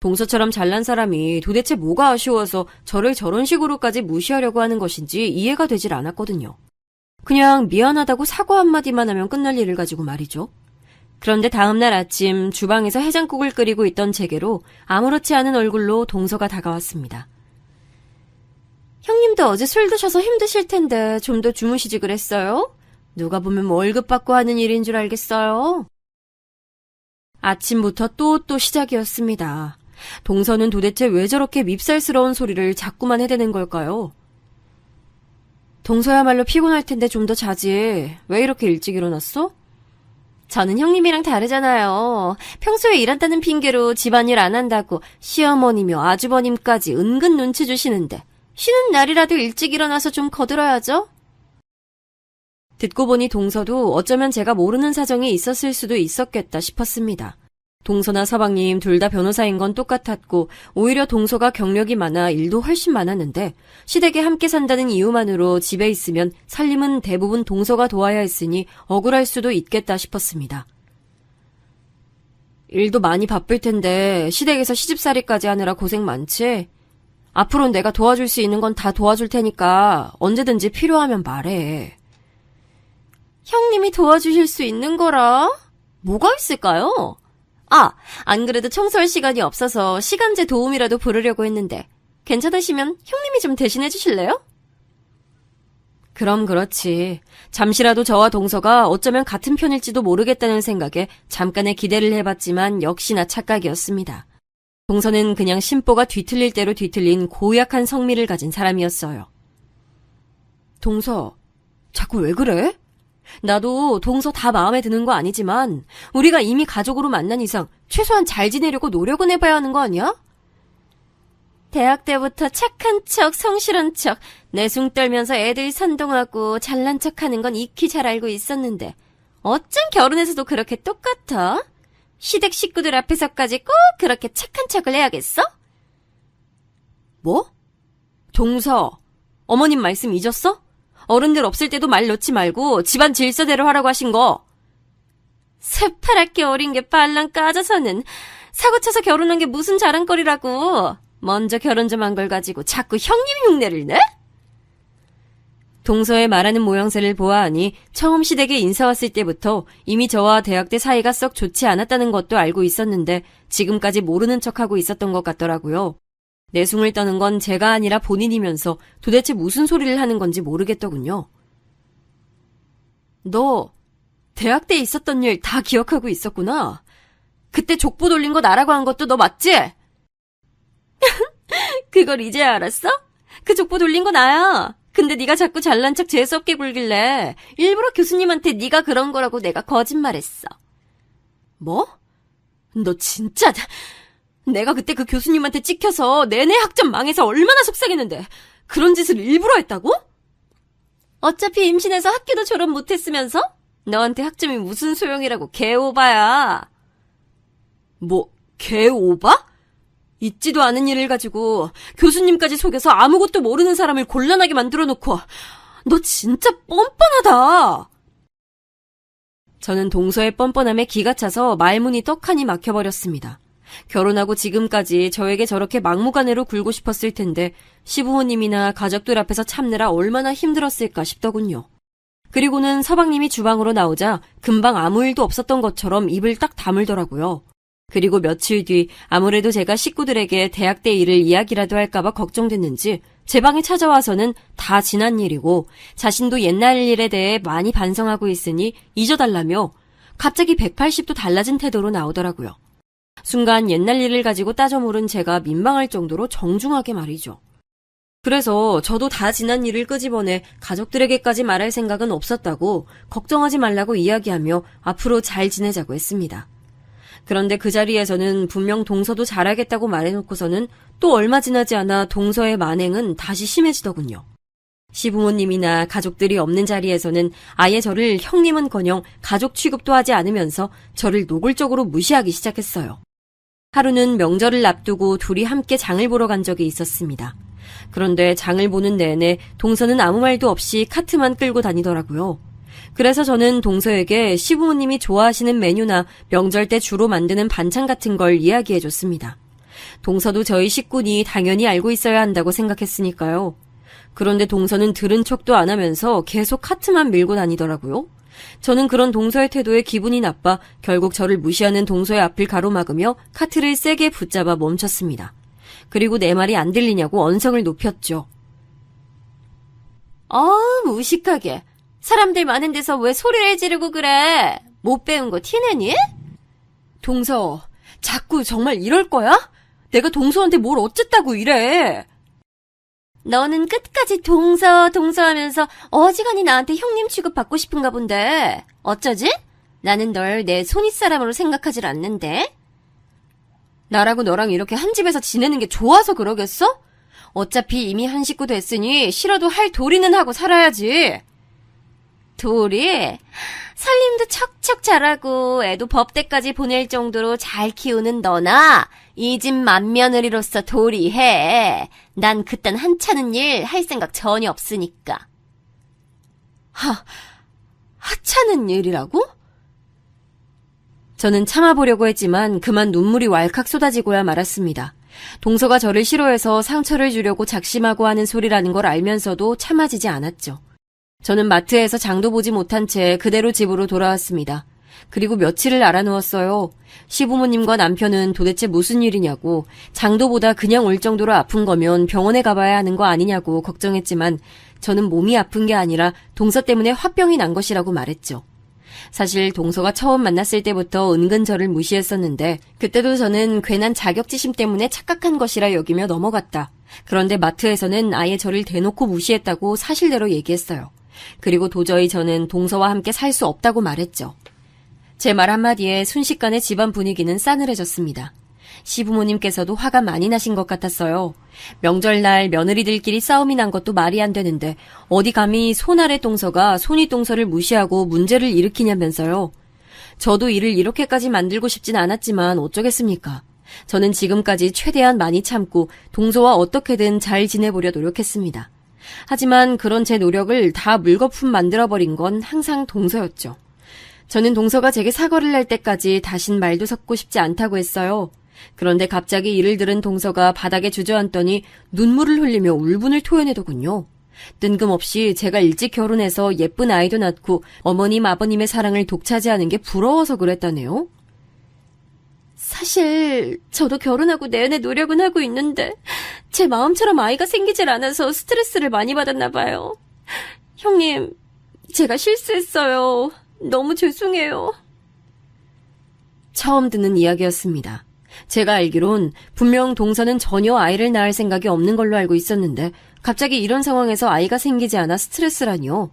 동서처럼 잘난 사람이 도대체 뭐가 아쉬워서 저를 저런 식으로까지 무시하려고 하는 것인지 이해가 되질 않았거든요. 그냥 미안하다고 사과 한마디만 하면 끝날 일을 가지고 말이죠. 그런데 다음날 아침 주방에서 해장국을 끓이고 있던 제게로 아무렇지 않은 얼굴로 동서가 다가왔습니다. 형님도 어제 술 드셔서 힘드실 텐데 좀 더 주무시지 그랬어요? 누가 보면 월급 받고 하는 일인 줄 알겠어요? 아침부터 또 시작이었습니다. 동서는 도대체 왜 저렇게 밉살스러운 소리를 자꾸만 해대는 걸까요? 동서야말로 피곤할 텐데 좀 더 자지. 왜 이렇게 일찍 일어났어? 저는 형님이랑 다르잖아요. 평소에 일한다는 핑계로 집안일 안 한다고 시어머니며 아주버님까지 은근 눈치 주시는데 쉬는 날이라도 일찍 일어나서 좀 거들어야죠. 듣고 보니 동서도 어쩌면 제가 모르는 사정이 있었을 수도 있었겠다 싶었습니다. 동서나 서방님 둘 다 변호사인 건 똑같았고 오히려 동서가 경력이 많아 일도 훨씬 많았는데 시댁에 함께 산다는 이유만으로 집에 있으면 살림은 대부분 동서가 도와야 했으니 억울할 수도 있겠다 싶었습니다. 일도 많이 바쁠 텐데 시댁에서 시집살이까지 하느라 고생 많지? 앞으로는 내가 도와줄 수 있는 건 다 도와줄 테니까 언제든지 필요하면 말해. 형님이 도와주실 수 있는 거라? 뭐가 있을까요? 안 그래도 청소할 시간이 없어서 시간제 도움이라도 부르려고 했는데 괜찮으시면 형님이 좀 대신해 주실래요? 그럼 그렇지. 잠시라도 저와 동서가 어쩌면 같은 편일지도 모르겠다는 생각에 잠깐의 기대를 해봤지만 역시나 착각이었습니다. 동서는 그냥 심보가 뒤틀릴 대로 뒤틀린 고약한 성미를 가진 사람이었어요. 동서, 자꾸 왜 그래? 나도 동서 다 마음에 드는 거 아니지만 우리가 이미 가족으로 만난 이상 최소한 잘 지내려고 노력은 해봐야 하는 거 아니야? 대학 때부터 착한 척, 성실한 척, 내숭 떨면서 애들 선동하고 잘난 척하는 건 익히 잘 알고 있었는데 어쩜 결혼해서도 그렇게 똑같아? 시댁 식구들 앞에서까지 꼭 그렇게 착한 척을 해야겠어? 뭐? 동서, 어머님 말씀 잊었어? 어른들 없을 때도 말 놓지 말고 집안 질서대로 하라고 하신 거. 새파랗게 어린 게 발랑 까져서는 사고쳐서 결혼한 게 무슨 자랑거리라고. 먼저 결혼 좀 한 걸 가지고 자꾸 형님 흉내를 내? 동서의 말하는 모양새를 보아하니 처음 시댁에 인사 왔을 때부터 이미 저와 대학 때 사이가 썩 좋지 않았다는 것도 알고 있었는데 지금까지 모르는 척하고 있었던 것 같더라고요. 내숭을 떠는 건 제가 아니라 본인이면서 도대체 무슨 소리를 하는 건지 모르겠더군요. 너 대학 때 있었던 일 다 기억하고 있었구나. 그때 족보 돌린 거 나라고 한 것도 너 맞지? 그걸 이제 알았어? 그 족보 돌린 거 나야. 근데 네가 자꾸 잘난 척 재수없게 굴길래 일부러 교수님한테 네가 그런 거라고 내가 거짓말했어. 뭐? 너 진짜... 내가 그때 그 교수님한테 찍혀서 내내 학점 망해서 얼마나 속상했는데 그런 짓을 일부러 했다고? 어차피 임신해서 학교도 졸업 못했으면서? 너한테 학점이 무슨 소용이라고 개오바야. 뭐 개오바? 있지도 않은 일을 가지고 교수님까지 속여서 아무것도 모르는 사람을 곤란하게 만들어 놓고 너 진짜 뻔뻔하다. 저는 동서의 뻔뻔함에 기가 차서 말문이 떡하니 막혀버렸습니다. 결혼하고 지금까지 저에게 저렇게 막무가내로 굴고 싶었을 텐데 시부모님이나 가족들 앞에서 참느라 얼마나 힘들었을까 싶더군요. 그리고는 서방님이 주방으로 나오자 금방 아무 일도 없었던 것처럼 입을 딱 다물더라고요. 그리고 며칠 뒤 아무래도 제가 식구들에게 대학 때 일을 이야기라도 할까봐 걱정됐는지 제 방에 찾아와서는 다 지난 일이고 자신도 옛날 일에 대해 많이 반성하고 있으니 잊어달라며 갑자기 180도 달라진 태도로 나오더라고요. 순간 옛날 일을 가지고 따져 물은 제가 민망할 정도로 정중하게 말이죠. 그래서 저도 다 지난 일을 끄집어내 가족들에게까지 말할 생각은 없었다고 걱정하지 말라고 이야기하며 앞으로 잘 지내자고 했습니다. 그런데 그 자리에서는 분명 동서도 잘하겠다고 말해놓고서는 또 얼마 지나지 않아 동서의 만행은 다시 심해지더군요. 시부모님이나 가족들이 없는 자리에서는 아예 저를 형님은커녕 가족 취급도 하지 않으면서 저를 노골적으로 무시하기 시작했어요. 하루는 명절을 앞두고 둘이 함께 장을 보러 간 적이 있었습니다. 그런데 장을 보는 내내 동서는 아무 말도 없이 카트만 끌고 다니더라고요. 그래서 저는 동서에게 시부모님이 좋아하시는 메뉴나 명절 때 주로 만드는 반찬 같은 걸 이야기해줬습니다. 동서도 저희 식구니 당연히 알고 있어야 한다고 생각했으니까요. 그런데 동서는 들은 척도 안 하면서 계속 카트만 밀고 다니더라고요. 저는 그런 동서의 태도에 기분이 나빠 결국 저를 무시하는 동서의 앞을 가로막으며 카트를 세게 붙잡아 멈췄습니다. 그리고 내 말이 안 들리냐고 언성을 높였죠. 무식하게. 사람들 많은 데서 왜 소리를 지르고 그래? 못 배운 거 티내니? 동서, 자꾸 정말 이럴 거야? 내가 동서한테 뭘 어쨌다고 이래? 너는 끝까지 동서 하면서 어지간히 나한테 형님 취급받고 싶은가 본데. 어쩌지? 나는 널 내 손윗사람으로 생각하질 않는데. 나라고 너랑 이렇게 한 집에서 지내는 게 좋아서 그러겠어? 어차피 이미 한 식구 됐으니 싫어도 할 도리는 하고 살아야지. 도리? 살림도 척척 잘하고 애도 법대까지 보낼 정도로 잘 키우는 너나 이 집 맏며느리로서 도리해. 난 그딴 한찮은 일 할 생각 전혀 없으니까. 하찮은 일이라고? 저는 참아보려고 했지만 그만 눈물이 왈칵 쏟아지고야 말았습니다. 동서가 저를 싫어해서 상처를 주려고 작심하고 하는 소리라는 걸 알면서도 참아지지 않았죠. 저는 마트에서 장도 보지 못한 채 그대로 집으로 돌아왔습니다. 그리고 며칠을 알아누웠어요. 시부모님과 남편은 도대체 무슨 일이냐고, 장도보다 그냥 올 정도로 아픈 거면 병원에 가봐야 하는 거 아니냐고 걱정했지만 저는 몸이 아픈 게 아니라 동서 때문에 화병이 난 것이라고 말했죠. 사실 동서가 처음 만났을 때부터 은근 저를 무시했었는데 그때도 저는 괜한 자격지심 때문에 착각한 것이라 여기며 넘어갔다. 그런데 마트에서는 아예 저를 대놓고 무시했다고 사실대로 얘기했어요. 그리고 도저히 저는 동서와 함께 살 수 없다고 말했죠. 제 말 한마디에 순식간에 집안 분위기는 싸늘해졌습니다. 시부모님께서도 화가 많이 나신 것 같았어요. 명절날 며느리들끼리 싸움이 난 것도 말이 안 되는데 어디 감히 손아래 동서가 손위 동서를 무시하고 문제를 일으키냐면서요. 저도 일을 이렇게까지 만들고 싶진 않았지만 어쩌겠습니까. 저는 지금까지 최대한 많이 참고 동서와 어떻게든 잘 지내보려 노력했습니다. 하지만 그런 제 노력을 다 물거품 만들어버린 건 항상 동서였죠. 저는 동서가 제게 사과를 할 때까지 다신 말도 섞고 싶지 않다고 했어요. 그런데 갑자기 이를 들은 동서가 바닥에 주저앉더니 눈물을 흘리며 울분을 토해내더군요. 뜬금없이 제가 일찍 결혼해서 예쁜 아이도 낳고 어머님 아버님의 사랑을 독차지하는 게 부러워서 그랬다네요. 사실 저도 결혼하고 내내 노력은 하고 있는데 제 마음처럼 아이가 생기질 않아서 스트레스를 많이 받았나 봐요. 형님, 제가 실수했어요. 너무 죄송해요. 처음 듣는 이야기였습니다. 제가 알기론 분명 동서는 전혀 아이를 낳을 생각이 없는 걸로 알고 있었는데 갑자기 이런 상황에서 아이가 생기지 않아 스트레스라니요.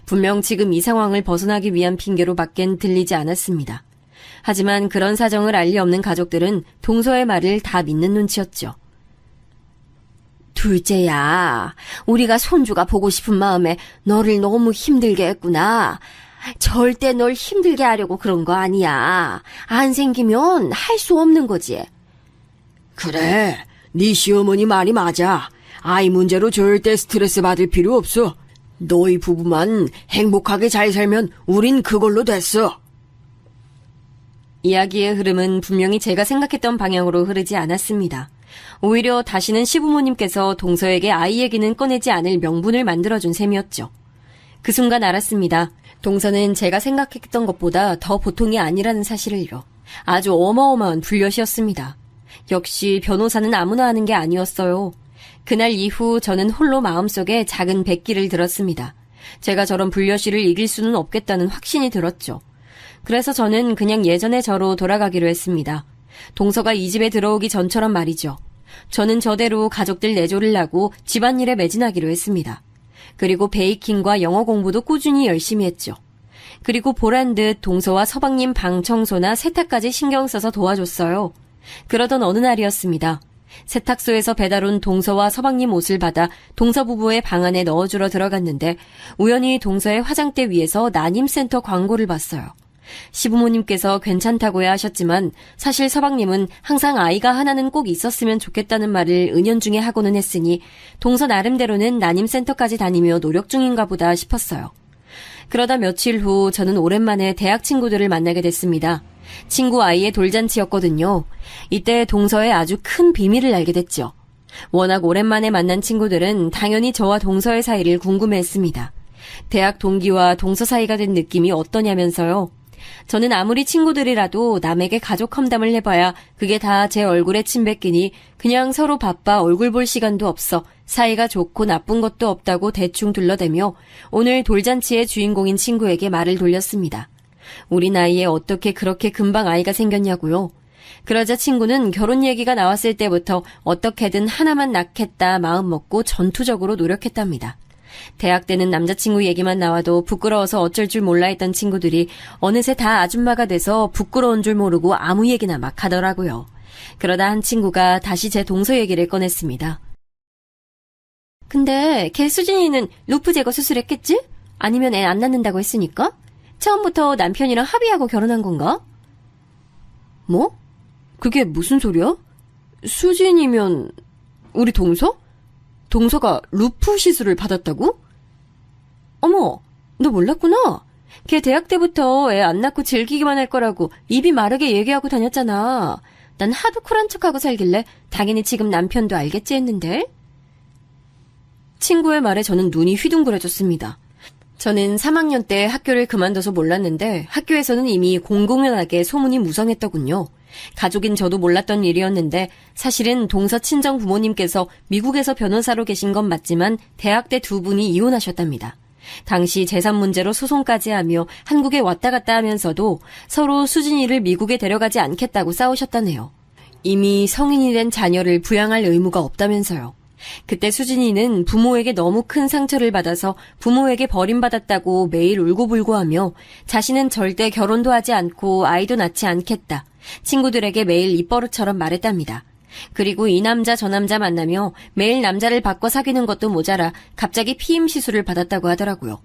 분명 지금 이 상황을 벗어나기 위한 핑계로 밖엔 들리지 않았습니다. 하지만 그런 사정을 알 리 없는 가족들은 동서의 말을 다 믿는 눈치였죠. 둘째야, 우리가 손주가 보고 싶은 마음에 너를 너무 힘들게 했구나. 절대 널 힘들게 하려고 그런 거 아니야. 안 생기면 할 수 없는 거지. 그래, 네 시어머니 말이 맞아. 아이 문제로 절대 스트레스 받을 필요 없어. 너희 부부만 행복하게 잘 살면 우린 그걸로 됐어. 이야기의 흐름은 분명히 제가 생각했던 방향으로 흐르지 않았습니다. 오히려 다시는 시부모님께서 동서에게 아이 얘기는 꺼내지 않을 명분을 만들어준 셈이었죠. 그 순간 알았습니다. 동서는 제가 생각했던 것보다 더 보통이 아니라는 사실을요. 아주 어마어마한 불엿이었습니다. 역시 변호사는 아무나 하는 게 아니었어요. 그날 이후 저는 홀로 마음속에 작은 백기를 들었습니다. 제가 저런 불려시를 이길 수는 없겠다는 확신이 들었죠. 그래서 저는 그냥 예전의 저로 돌아가기로 했습니다. 동서가 이 집에 들어오기 전처럼 말이죠. 저는 저대로 가족들 내조를 하고 집안일에 매진하기로 했습니다. 그리고 베이킹과 영어 공부도 꾸준히 열심히 했죠. 그리고 보란 듯 동서와 서방님 방 청소나 세탁까지 신경 써서 도와줬어요. 그러던 어느 날이었습니다. 세탁소에서 배달 온 동서와 서방님 옷을 받아 동서 부부의 방 안에 넣어주러 들어갔는데 우연히 동서의 화장대 위에서 난임센터 광고를 봤어요. 시부모님께서 괜찮다고야 하셨지만 사실 서방님은 항상 아이가 하나는 꼭 있었으면 좋겠다는 말을 은연중에 하고는 했으니 동서 나름대로는 난임센터까지 다니며 노력 중인가 보다 싶었어요. 그러다 며칠 후 저는 오랜만에 대학 친구들을 만나게 됐습니다. 친구 아이의 돌잔치였거든요. 이때 동서의 아주 큰 비밀을 알게 됐죠. 워낙 오랜만에 만난 친구들은 당연히 저와 동서의 사이를 궁금해했습니다. 대학 동기와 동서 사이가 된 느낌이 어떠냐면서요. 저는 아무리 친구들이라도 남에게 가족 험담을 해봐야 그게 다 제 얼굴에 침 뱉기니 그냥 서로 바빠 얼굴 볼 시간도 없어 사이가 좋고 나쁜 것도 없다고 대충 둘러대며 오늘 돌잔치의 주인공인 친구에게 말을 돌렸습니다. 우리 나이에 어떻게 그렇게 금방 아이가 생겼냐고요. 그러자 친구는 결혼 얘기가 나왔을 때부터 어떻게든 하나만 낳겠다 마음 먹고 전투적으로 노력했답니다. 대학 때는 남자친구 얘기만 나와도 부끄러워서 어쩔 줄 몰라 했던 친구들이 어느새 다 아줌마가 돼서 부끄러운 줄 모르고 아무 얘기나 막 하더라고요. 그러다 한 친구가 다시 제 동서 얘기를 꺼냈습니다. 근데 걔 수진이는 루프 제거 수술했겠지? 아니면 애 안 낳는다고 했으니까? 처음부터 남편이랑 합의하고 결혼한 건가? 뭐? 그게 무슨 소리야? 수진이면 우리 동서? 동서가 루프 시술을 받았다고? 어머, 너 몰랐구나. 걔 대학 때부터 애 안 낳고 즐기기만 할 거라고 입이 마르게 얘기하고 다녔잖아. 난 하도 쿨한 척하고 살길래 당연히 지금 남편도 알겠지 했는데. 친구의 말에 저는 눈이 휘둥그레졌습니다. 저는 3학년 때 학교를 그만둬서 몰랐는데 학교에서는 이미 공공연하게 소문이 무성했더군요. 가족인 저도 몰랐던 일이었는데 사실은 동서 친정 부모님께서 미국에서 변호사로 계신 건 맞지만 대학 때 두 분이 이혼하셨답니다. 당시 재산 문제로 소송까지 하며 한국에 왔다 갔다 하면서도 서로 수진이를 미국에 데려가지 않겠다고 싸우셨다네요. 이미 성인이 된 자녀를 부양할 의무가 없다면서요. 그때 수진이는 부모에게 너무 큰 상처를 받아서 부모에게 버림받았다고 매일 울고불고하며 자신은 절대 결혼도 하지 않고 아이도 낳지 않겠다. 친구들에게 매일 입버릇처럼 말했답니다. 그리고 이 남자 저 남자 만나며 매일 남자를 바꿔 사귀는 것도 모자라 갑자기 피임 시술을 받았다고 하더라고요.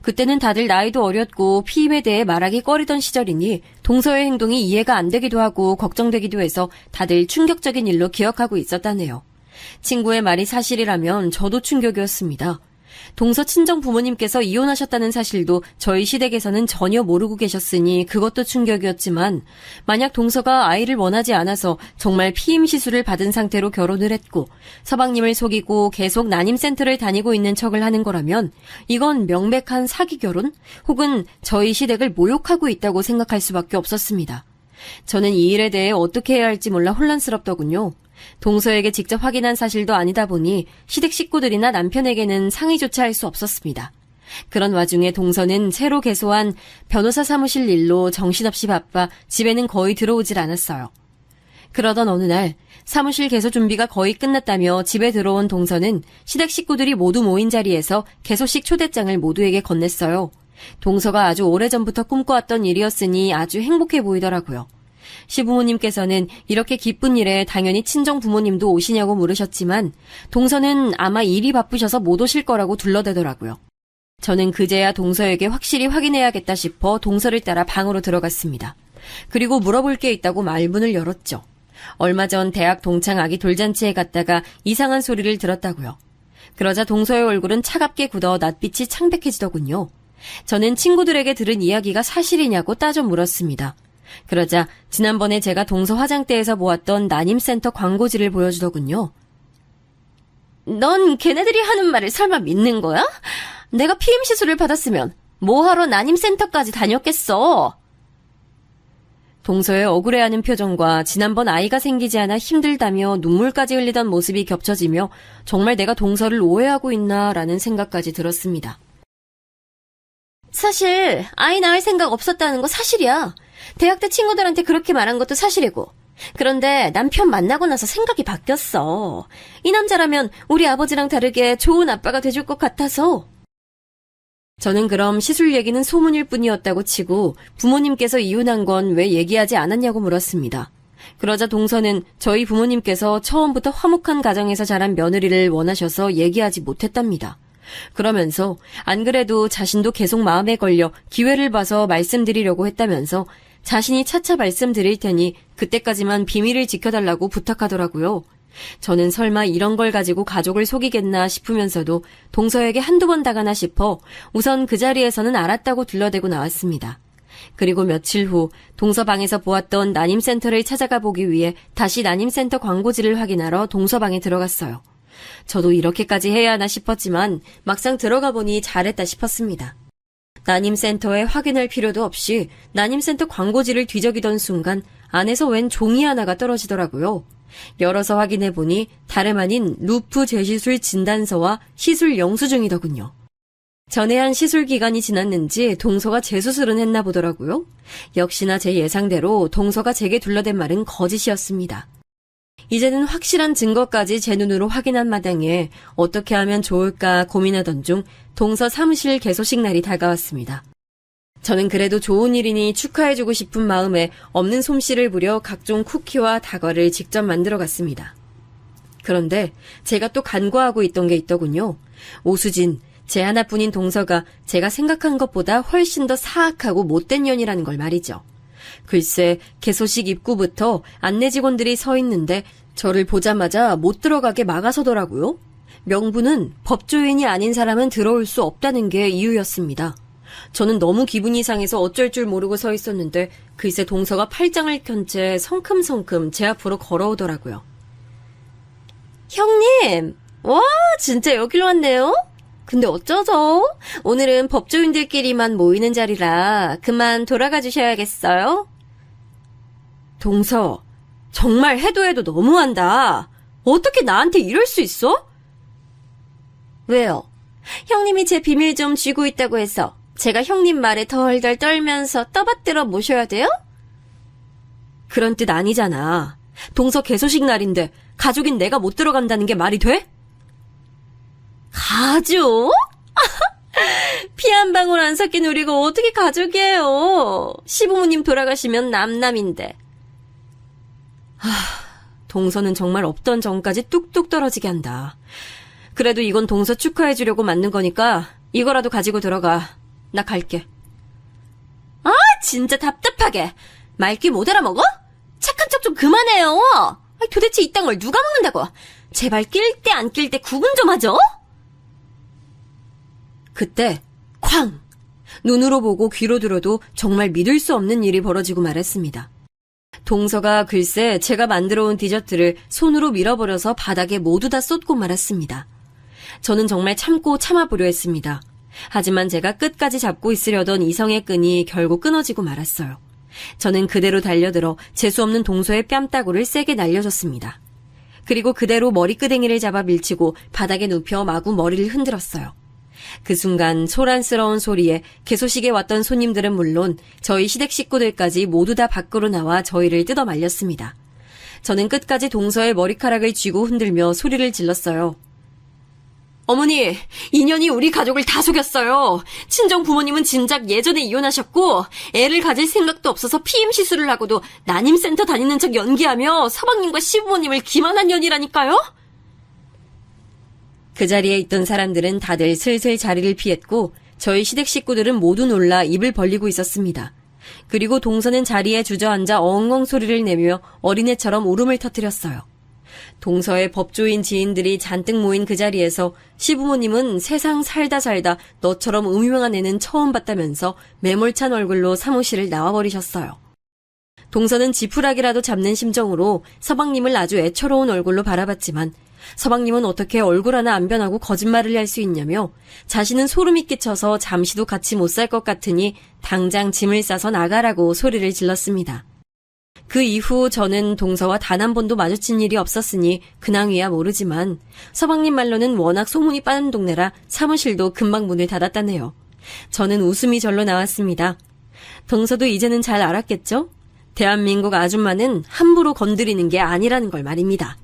그때는 다들 나이도 어렸고 피임에 대해 말하기 꺼리던 시절이니 동서의 행동이 이해가 안 되기도 하고 걱정되기도 해서 다들 충격적인 일로 기억하고 있었다네요. 친구의 말이 사실이라면 저도 충격이었습니다. 동서 친정 부모님께서 이혼하셨다는 사실도 저희 시댁에서는 전혀 모르고 계셨으니 그것도 충격이었지만 만약 동서가 아이를 원하지 않아서 정말 피임 시술을 받은 상태로 결혼을 했고 서방님을 속이고 계속 난임센터를 다니고 있는 척을 하는 거라면 이건 명백한 사기 결혼 혹은 저희 시댁을 모욕하고 있다고 생각할 수밖에 없었습니다. 저는 이 일에 대해 어떻게 해야 할지 몰라 혼란스럽더군요. 동서에게 직접 확인한 사실도 아니다 보니 시댁 식구들이나 남편에게는 상의조차 할 수 없었습니다. 그런 와중에 동서는 새로 개소한 변호사 사무실 일로 정신없이 바빠 집에는 거의 들어오질 않았어요. 그러던 어느 날 사무실 개소 준비가 거의 끝났다며 집에 들어온 동서는 시댁 식구들이 모두 모인 자리에서 개소식 초대장을 모두에게 건넸어요. 동서가 아주 오래전부터 꿈꿔왔던 일이었으니 아주 행복해 보이더라고요. 시부모님께서는 이렇게 기쁜 일에 당연히 친정 부모님도 오시냐고 물으셨지만 동서는 아마 일이 바쁘셔서 못 오실 거라고 둘러대더라고요. 저는 그제야 동서에게 확실히 확인해야겠다 싶어 동서를 따라 방으로 들어갔습니다. 그리고 물어볼 게 있다고 말문을 열었죠. 얼마 전 대학 동창 아기 돌잔치에 갔다가 이상한 소리를 들었다고요. 그러자 동서의 얼굴은 차갑게 굳어 낯빛이 창백해지더군요. 저는 친구들에게 들은 이야기가 사실이냐고 따져 물었습니다. 그러자 지난번에 제가 동서 화장대에서 보았던 난임센터 광고지를 보여주더군요. 넌 걔네들이 하는 말을 설마 믿는 거야? 내가 피임 시술을 받았으면 뭐하러 난임센터까지 다녔겠어? 동서의 억울해하는 표정과 지난번 아이가 생기지 않아 힘들다며 눈물까지 흘리던 모습이 겹쳐지며 정말 내가 동서를 오해하고 있나라는 생각까지 들었습니다. 사실 아이 낳을 생각 없었다는 거 사실이야. 대학 때 친구들한테 그렇게 말한 것도 사실이고. 그런데 남편 만나고 나서 생각이 바뀌었어. 이 남자라면 우리 아버지랑 다르게 좋은 아빠가 돼줄 것 같아서. 저는 그럼 시술 얘기는 소문일 뿐이었다고 치고 부모님께서 이혼한 건 왜 얘기하지 않았냐고 물었습니다. 그러자 동서는 저희 부모님께서 처음부터 화목한 가정에서 자란 며느리를 원하셔서 얘기하지 못했답니다. 그러면서 안 그래도 자신도 계속 마음에 걸려 기회를 봐서 말씀드리려고 했다면서 자신이 차차 말씀드릴 테니 그때까지만 비밀을 지켜달라고 부탁하더라고요. 저는 설마 이런 걸 가지고 가족을 속이겠나 싶으면서도 동서에게 한두 번 당하나 싶어 우선 그 자리에서는 알았다고 둘러대고 나왔습니다. 그리고 며칠 후 동서방에서 보았던 난임센터를 찾아가 보기 위해 다시 난임센터 광고지를 확인하러 동서방에 들어갔어요. 저도 이렇게까지 해야 하나 싶었지만 막상 들어가 보니 잘했다 싶었습니다. 난임센터에 확인할 필요도 없이 난임센터 광고지를 뒤적이던 순간 안에서 웬 종이 하나가 떨어지더라고요. 열어서 확인해보니 다름 아닌 루프 재시술 진단서와 시술 영수증이더군요. 전에 한 시술 기간이 지났는지 동서가 재수술은 했나 보더라고요. 역시나 제 예상대로 동서가 제게 둘러댄 말은 거짓이었습니다. 이제는 확실한 증거까지 제 눈으로 확인한 마당에 어떻게 하면 좋을까 고민하던 중 동서 사무실 개소식 날이 다가왔습니다. 저는 그래도 좋은 일이니 축하해주고 싶은 마음에 없는 솜씨를 부려 각종 쿠키와 다과를 직접 만들어 갔습니다. 그런데 제가 또 간과하고 있던 게 있더군요. 오수진, 제 하나뿐인 동서가 제가 생각한 것보다 훨씬 더 사악하고 못된 년이라는 걸 말이죠. 글쎄, 개소식 입구부터 안내 직원들이 서 있는데 저를 보자마자 못 들어가게 막아서더라고요. 명분은 법조인이 아닌 사람은 들어올 수 없다는 게 이유였습니다. 저는 너무 기분이 상해서 어쩔 줄 모르고 서 있었는데 글쎄 동서가 팔짱을 켠 채 성큼성큼 제 앞으로 걸어오더라고요. 형님! 와, 진짜 여기로 왔네요? 근데 어쩌죠? 오늘은 법조인들끼리만 모이는 자리라 그만 돌아가 주셔야겠어요? 동서, 정말 해도 해도 너무한다. 어떻게 나한테 이럴 수 있어? 왜요? 형님이 제 비밀 좀 쥐고 있다고 해서 제가 형님 말에 덜덜 떨면서 떠받들어 모셔야 돼요? 그런 뜻 아니잖아. 동서 개소식 날인데 가족인 내가 못 들어간다는 게 말이 돼? 가족? 피 한 방울 안 섞인 우리가 어떻게 가족이에요? 시부모님 돌아가시면 남남인데. 동서는 정말 없던 정까지 뚝뚝 떨어지게 한다. 그래도 이건 동서 축하해주려고 만든 거니까 이거라도 가지고 들어가. 나 갈게. 아, 진짜 답답하게. 말귀 못 알아먹어? 착한 척 좀 그만해요. 도대체 이 땅을 누가 먹는다고? 제발 낄 때 안 낄 때 구분 좀 하죠? 그때 쾅! 눈으로 보고 귀로 들어도 정말 믿을 수 없는 일이 벌어지고 말았습니다. 동서가 글쎄 제가 만들어 온 디저트를 손으로 밀어버려서 바닥에 모두 다 쏟고 말았습니다. 저는 정말 참고 참아보려 했습니다. 하지만 제가 끝까지 잡고 있으려던 이성의 끈이 결국 끊어지고 말았어요. 저는 그대로 달려들어 재수없는 동서의 뺨따구를 세게 날려줬습니다. 그리고 그대로 머리끄댕이를 잡아 밀치고 바닥에 눕혀 마구 머리를 흔들었어요. 그 순간 소란스러운 소리에 개소식에 왔던 손님들은 물론 저희 시댁 식구들까지 모두 다 밖으로 나와 저희를 뜯어 말렸습니다. 저는 끝까지 동서의 머리카락을 쥐고 흔들며 소리를 질렀어요. 어머니, 인연이 우리 가족을 다 속였어요. 친정 부모님은 진작 예전에 이혼하셨고 애를 가질 생각도 없어서 피임 시술을 하고도 난임센터 다니는 척 연기하며 서방님과 시부모님을 기만한 년이라니까요? 그 자리에 있던 사람들은 다들 슬슬 자리를 피했고 저희 시댁 식구들은 모두 놀라 입을 벌리고 있었습니다. 그리고 동서는 자리에 주저앉아 엉엉 소리를 내며 어린애처럼 울음을 터뜨렸어요. 동서의 법조인 지인들이 잔뜩 모인 그 자리에서 시부모님은 세상 살다 너처럼 음흉한 애는 처음 봤다면서 매몰찬 얼굴로 사무실을 나와버리셨어요. 동서는 지푸라기라도 잡는 심정으로 서방님을 아주 애처로운 얼굴로 바라봤지만 서방님은 어떻게 얼굴 하나 안 변하고 거짓말을 할 수 있냐며 자신은 소름이 끼쳐서 잠시도 같이 못 살 것 같으니 당장 짐을 싸서 나가라고 소리를 질렀습니다. 그 이후 저는 동서와 단 한 번도 마주친 일이 없었으니 근황이야 모르지만 서방님 말로는 워낙 소문이 빠른 동네라 사무실도 금방 문을 닫았다네요. 저는 웃음이 절로 나왔습니다. 동서도 이제는 잘 알았겠죠? 대한민국 아줌마는 함부로 건드리는 게 아니라는 걸 말입니다.